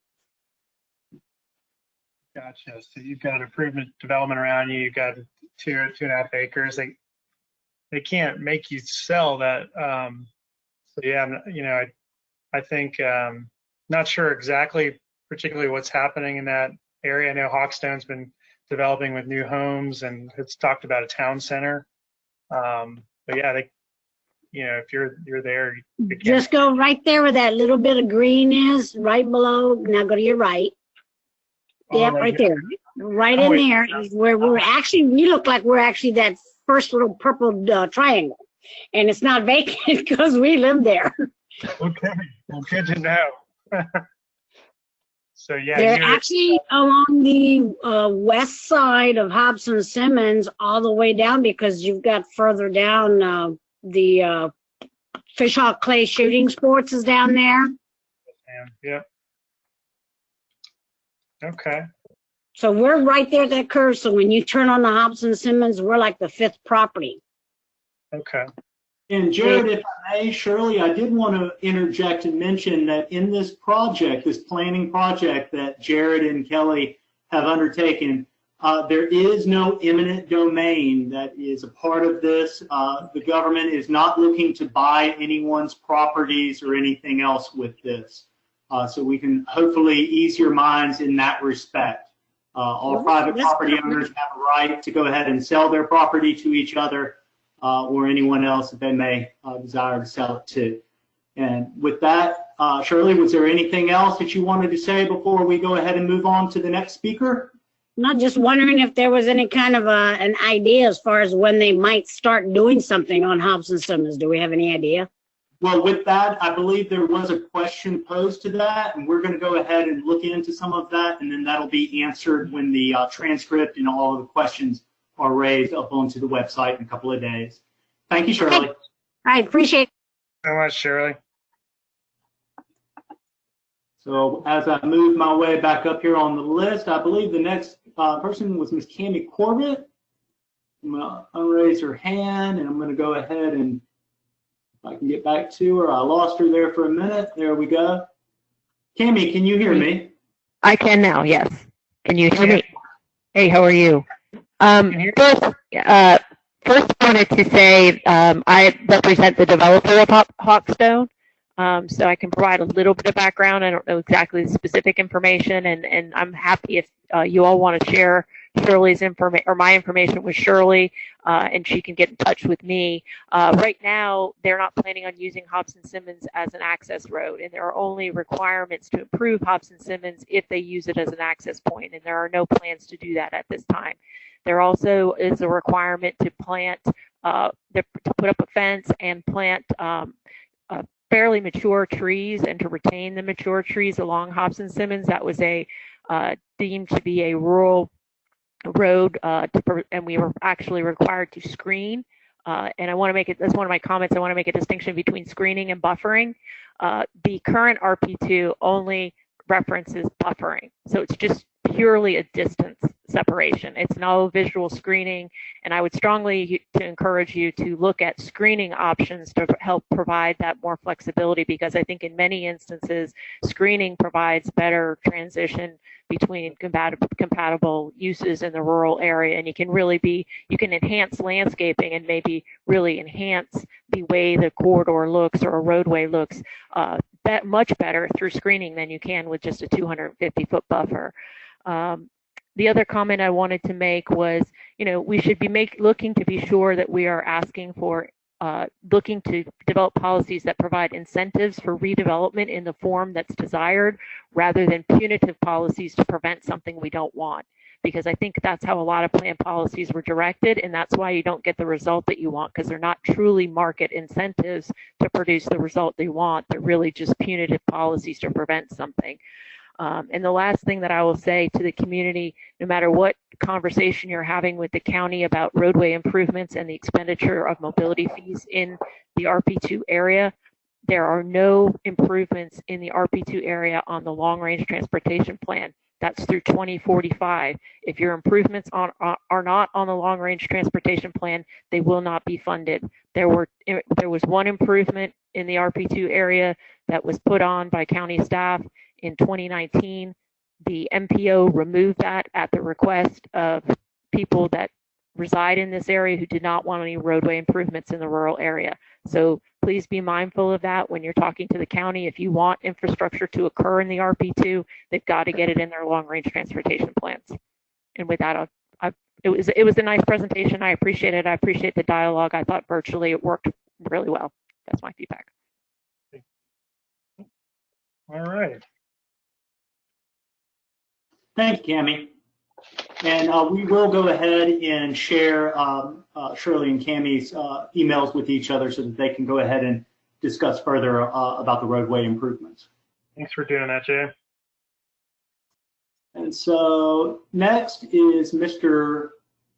Gotcha. So you've got improvement development around you. You've got 2.5 acres. They can't make you sell that. So yeah, I think not sure exactly, particularly what's happening in that area. I know Hawkstone's been developing with new homes, and it's talked about a town center. But yeah, if you're there, you just go right there where that little bit of green is, right below. Now go to your right. Yeah, right there. Right in there is where we look like we're actually that first little purple triangle. And it's not vacant because we live there. Okay, well, good to know. So yeah, they're actually along the west side of Hobson Simmons all the way down, because you've got further down the Fishhawk Clay Shooting Sports is down there. Yep. Okay. So we're right there at that curve. So when you turn on the Hobson Simmons, we're like the 5th property. Okay. And Jared, if I may, Shirley, I did want to interject and mention that in this project, this planning project that Jared and Kelly have undertaken, there is no eminent domain that is a part of this. The government is not looking to buy anyone's properties or anything else with this. So we can hopefully ease your minds in that respect. All private property owners have a right to go ahead and sell their property to each other or anyone else that they may desire to sell it to. And with that, Shirley, was there anything else that you wanted to say before we go ahead and move on to the next speaker? Not just wondering if there was any kind of an idea as far as when they might start doing something on Hobson Simmons. Do we have any idea? Well, with that, I believe there was a question posed to that, and we're going to go ahead and look into some of that, and then that'll be answered when the transcript and all of the questions are raised up onto the website in a couple of days. Thank you, Shirley. All right, appreciate it. So much, Shirley. So as I move my way back up here on the list, I believe the next person was Ms. Cammie Corbett. I'm going to unraise her hand, and I'm going to go ahead and if I can get back to her. I lost her there for a minute. There we go. Cammie, can you hear me? I can now, yes. Can you hear me? Hey, how are you? First wanted to say I represent the developer of Hawkstone, so I can provide a little bit of background. I don't know exactly the specific information, and I'm happy if you all want to share Shirley's information or my information with Shirley, and she can get in touch with me. Right now, they're not planning on using Hobson Simmons as an access road, and there are only requirements to improve Hobson Simmons if they use it as an access point, and there are no plans to do that at this time. There also is a requirement to plant, to put up a fence and plant fairly mature trees and to retain the mature trees along Hobson Simmons. That was deemed to be a rural road, and we were actually required to screen. And I want to make it, that's one of my comments, I want to make a distinction between screening and buffering. The current RP-2 only references buffering, so it's just purely a distance separation. It's no visual screening, and I would strongly encourage you to look at screening options to help provide that more flexibility, because I think in many instances screening provides better transition between compatible uses in the rural area, and you can enhance landscaping and maybe really enhance the way the corridor looks or a roadway looks much better through screening than you can with just a 250-foot buffer. The other comment I wanted to make was, we should be looking to be sure that we are asking for, looking to develop policies that provide incentives for redevelopment in the form that's desired, rather than punitive policies to prevent something we don't want. Because I think that's how a lot of plan policies were directed, and that's why you don't get the result that you want, because they're not truly market incentives to produce the result they want. They're really just punitive policies to prevent something. And the last thing that I will say to the community, no matter what conversation you're having with the county about roadway improvements and the expenditure of mobility fees in the RP-2 area, there are no improvements in the RP-2 area on the long-range transportation plan. That's through 2045. If your improvements are not on the long-range transportation plan, they will not be funded. There was one improvement in the RP-2 area that was put on by county staff in 2019. The MPO removed that at the request of people that reside in this area who did not want any roadway improvements in the rural area. So please be mindful of that when you're talking to the county. If you want infrastructure to occur in the RP-2, they've got to get it in their long-range transportation plans. And with that, it was a nice presentation. I appreciate it. I appreciate the dialogue. I thought virtually it worked really well. That's my feedback. All right. Thank you, Cammie. And we will go ahead and share Shirley and Cammie's emails with each other so that they can go ahead and discuss further about the roadway improvements. Thanks for doing that, Jay. And so next is Mr.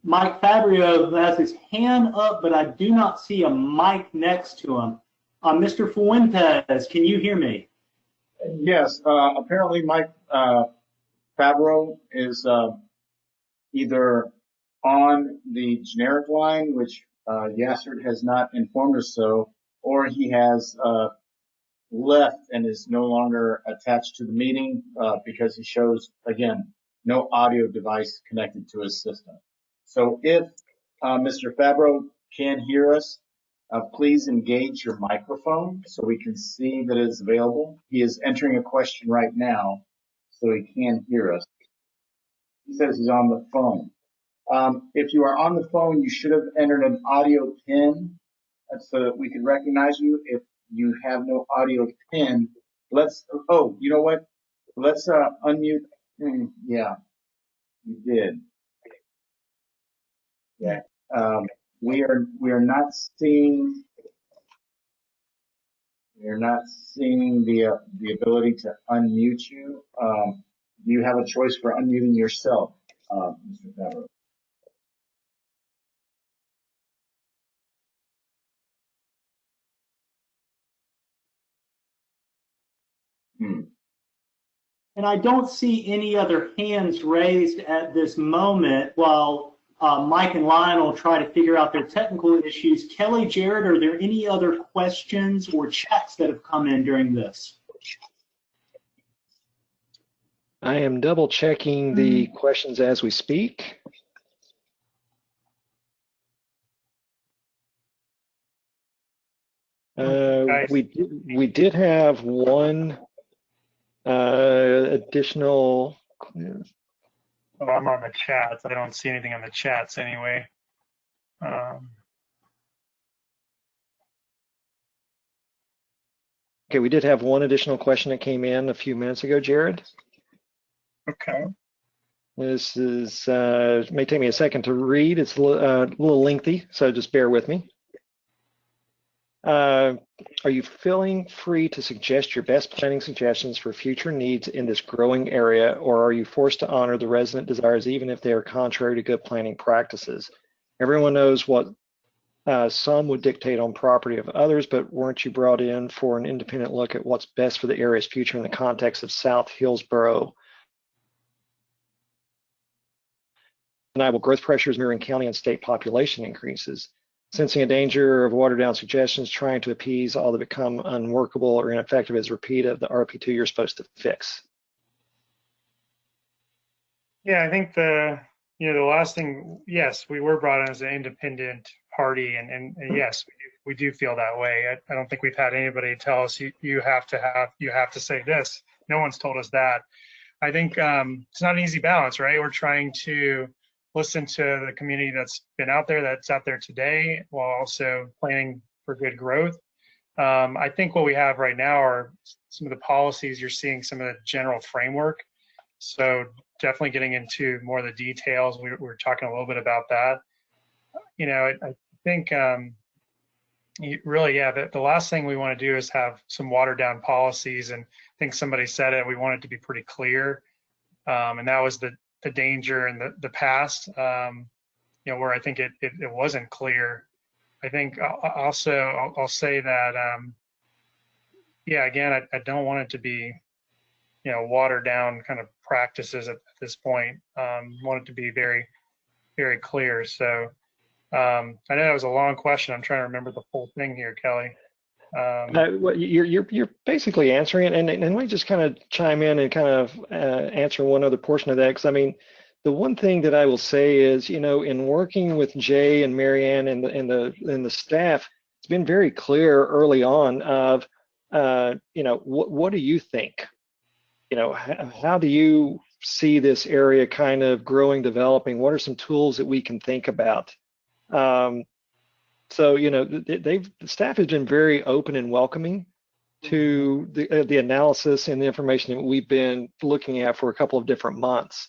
Mike Fabrio, who has his hand up, but I do not see a mic next to him. Mr. Fuentes, can you hear me? Yes, apparently Mike Fabro is either on the generic line, which Yassert has not informed us so, or he has left and is no longer attached to the meeting because he shows, again, no audio device connected to his system. So if Mr. Fabro can hear us, please engage your microphone so we can see that it is available. He is entering a question right now, so he can hear us. He says he's on the phone. If you are on the phone, you should have entered an audio pin so that we can recognize you. If you have no audio pin, you know what? Let's unmute. Yeah, You did. Yeah. We are not seeing the ability to unmute you. You have a choice for unmuting yourself, Mr. Favreau. And I don't see any other hands raised at this moment while Mike and Lionel try to figure out their technical issues. Kelly, Jared, are there any other questions or chats that have come in during this? I am double checking the questions as we speak. We did have one additional. Oh, I'm on the chats. I don't see anything on the chats anyway. Okay, we did have one additional question that came in a few minutes ago, Jared. Okay. This is may take me a second to read. It's a little lengthy, so just bear with me. Are you feeling free to suggest your best planning suggestions for future needs in this growing area, or are you forced to honor the resident desires even if they are contrary to good planning practices? Everyone knows what some would dictate on property of others, but weren't you brought in for an independent look at what's best for the area's future in the context of South Hillsborough? Undeniable growth pressures mirroring county and state population increases. Sensing a danger of watered down suggestions, trying to appease all that become unworkable or ineffective as a repeat of the RP-2 you're supposed to fix. Yeah, I think the last thing, yes, we were brought in as an independent party, and yes, we do feel that way. I don't think we've had anybody tell us you have to say this. No one's told us that. I think it's not an easy balance, right? We're trying to listen to the community that's out there today, while also planning for good growth. I think what we have right now are some of the policies. You're seeing some of the general framework. So definitely getting into more of the details. We're talking a little bit about that. I think really, yeah, the last thing we want to do is have some watered down policies. And I think somebody said it, we want it to be pretty clear. And that was the danger in the past, where I think it wasn't clear. I think also I'll say that, yeah, again, I don't want it to be, watered down kind of practices at this point. Want it to be very, very clear. So I know that was a long question. I'm trying to remember the whole thing here, Kelly. You're basically answering it, and let me just kind of chime in and kind of answer one other portion of that, because I mean, the one thing that I will say is, in working with Jay and Marianne and the staff, it's been very clear early on of, what do you think? How do you see this area kind of growing, developing? What are some tools that we can think about? So, the staff has been very open and welcoming to the analysis and the information that we've been looking at for a couple of different months.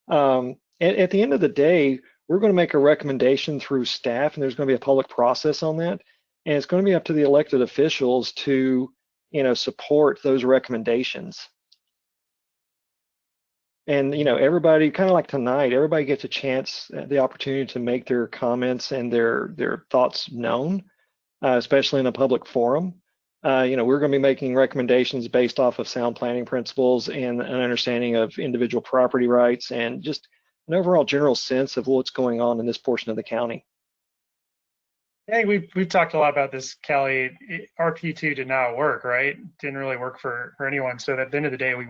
At the end of the day, we're going to make a recommendation through staff, and there's going to be a public process on that. And it's going to be up to the elected officials to, support those recommendations. And, everybody, kind of like tonight, everybody gets a chance, the opportunity to make their comments and their thoughts known, especially in a public forum. We're going to be making recommendations based off of sound planning principles and an understanding of individual property rights and just an overall general sense of what's going on in this portion of the county. Hey, we've talked a lot about this, Kelly. RP-2 did not work, right? Didn't really work for anyone. So at the end of the day, we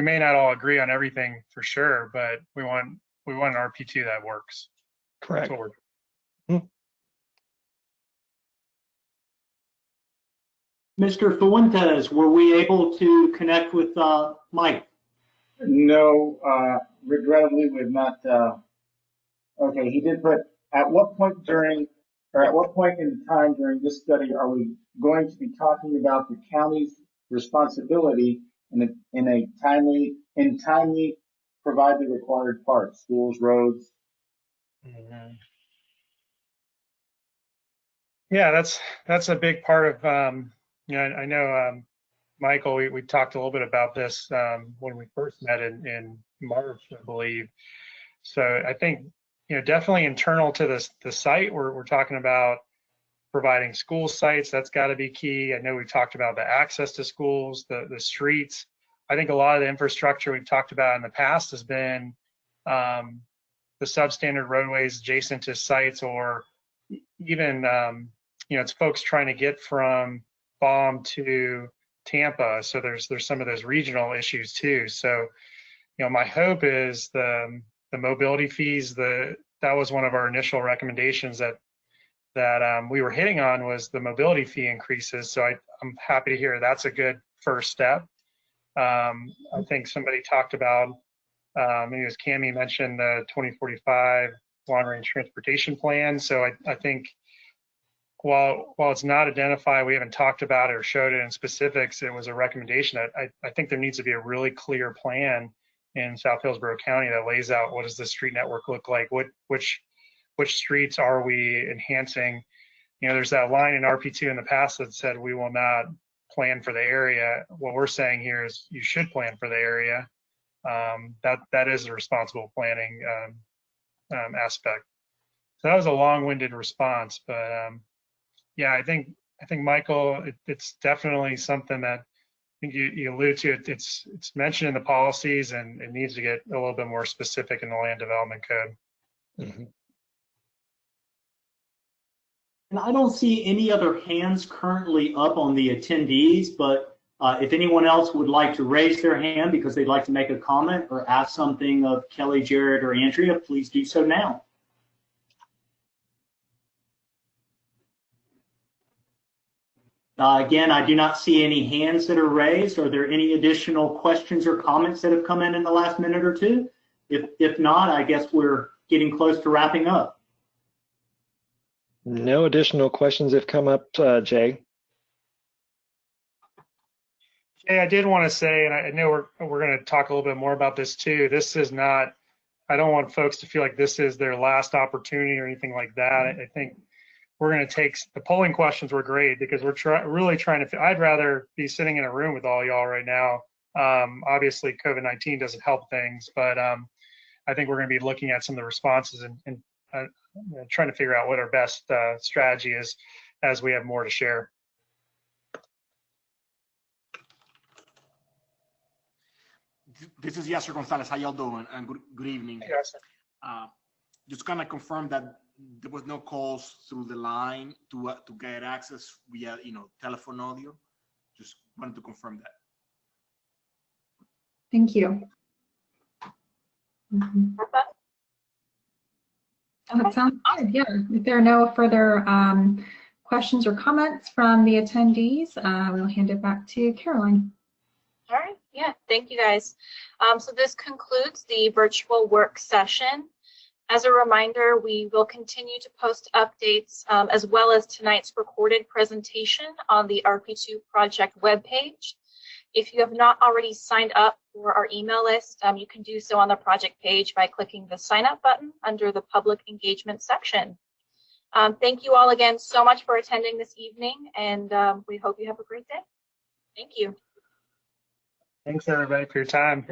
may not all agree on everything for sure, but we want an RP-2 that works. Correct. That's what we're Mr. Fuentes, were we able to connect with Mike? No, regrettably, we've not. Okay, he did put, at what point in time during this study are we going to be talking about the county's responsibility in timely provide the required parts, schools, roads. Yeah, that's a big part of, I know, Michael, we talked a little bit about this when we first met in March, I believe. So I think, definitely internal to the site, we're talking about providing school sites. That's got to be key. I know we've talked about the access to schools, the streets. I think a lot of the infrastructure we've talked about in the past has been the substandard roadways adjacent to sites, or even, it's folks trying to get from Balm to Tampa. So there's some of those regional issues too. So, my hope is the mobility fees, that was one of our initial recommendations that we were hitting on, was the mobility fee increases. So I'm happy to hear that's a good first step. I think somebody talked about, maybe it was Cammie mentioned the 2045 long range transportation plan. So I think while it's not identified, we haven't talked about it or showed it in specifics, it was a recommendation. I think there needs to be a really clear plan in South Hillsborough County that lays out what does the street network look like, which streets are we enhancing. There's that line in RP-2 in the past that said we will not plan for the area. What we're saying here is you should plan for the area. That is a responsible planning aspect. So that was a long-winded response, but yeah, I think Michael, it's definitely something that I think you allude to. It's mentioned in the policies, and it needs to get a little bit more specific in the land development code. Mm-hmm. And I don't see any other hands currently up on the attendees, but if anyone else would like to raise their hand because they'd like to make a comment or ask something of Kelly, Jared, or Andrea, please do so now. Again, I do not see any hands that are raised. Are there any additional questions or comments that have come in the last minute or two? If not, I guess we're getting close to wrapping up. No additional questions have come up, Jay. Jay, I did want to say, and I know we're going to talk a little bit more about this too. This is not, I don't want folks to feel like this is their last opportunity or anything like that. I think we're going to take, the polling questions were great because we're really trying to, I'd rather be sitting in a room with all y'all right now. Obviously COVID-19 doesn't help things, but I think we're going to be looking at some of the responses and trying to figure out what our best strategy is as we have more to share. This is Yasser Gonzalez. How y'all doing? And good evening. Hey, Yasser. Just kind of confirm that there was no calls through the line to get access via telephone audio. Just wanted to confirm that. Thank you. That sounds good. Yeah. If there are no further questions or comments from the attendees, we'll hand it back to Caroline. All right. Yeah. Thank you, guys. So this concludes the virtual work session. As a reminder, we will continue to post updates as well as tonight's recorded presentation on the RP-2 project webpage. If you have not already signed up for our email list, you can do so on the project page by clicking the sign up button under the public engagement section. Thank you all again so much for attending this evening, and we hope you have a great day. Thank you. Thanks everybody for your time.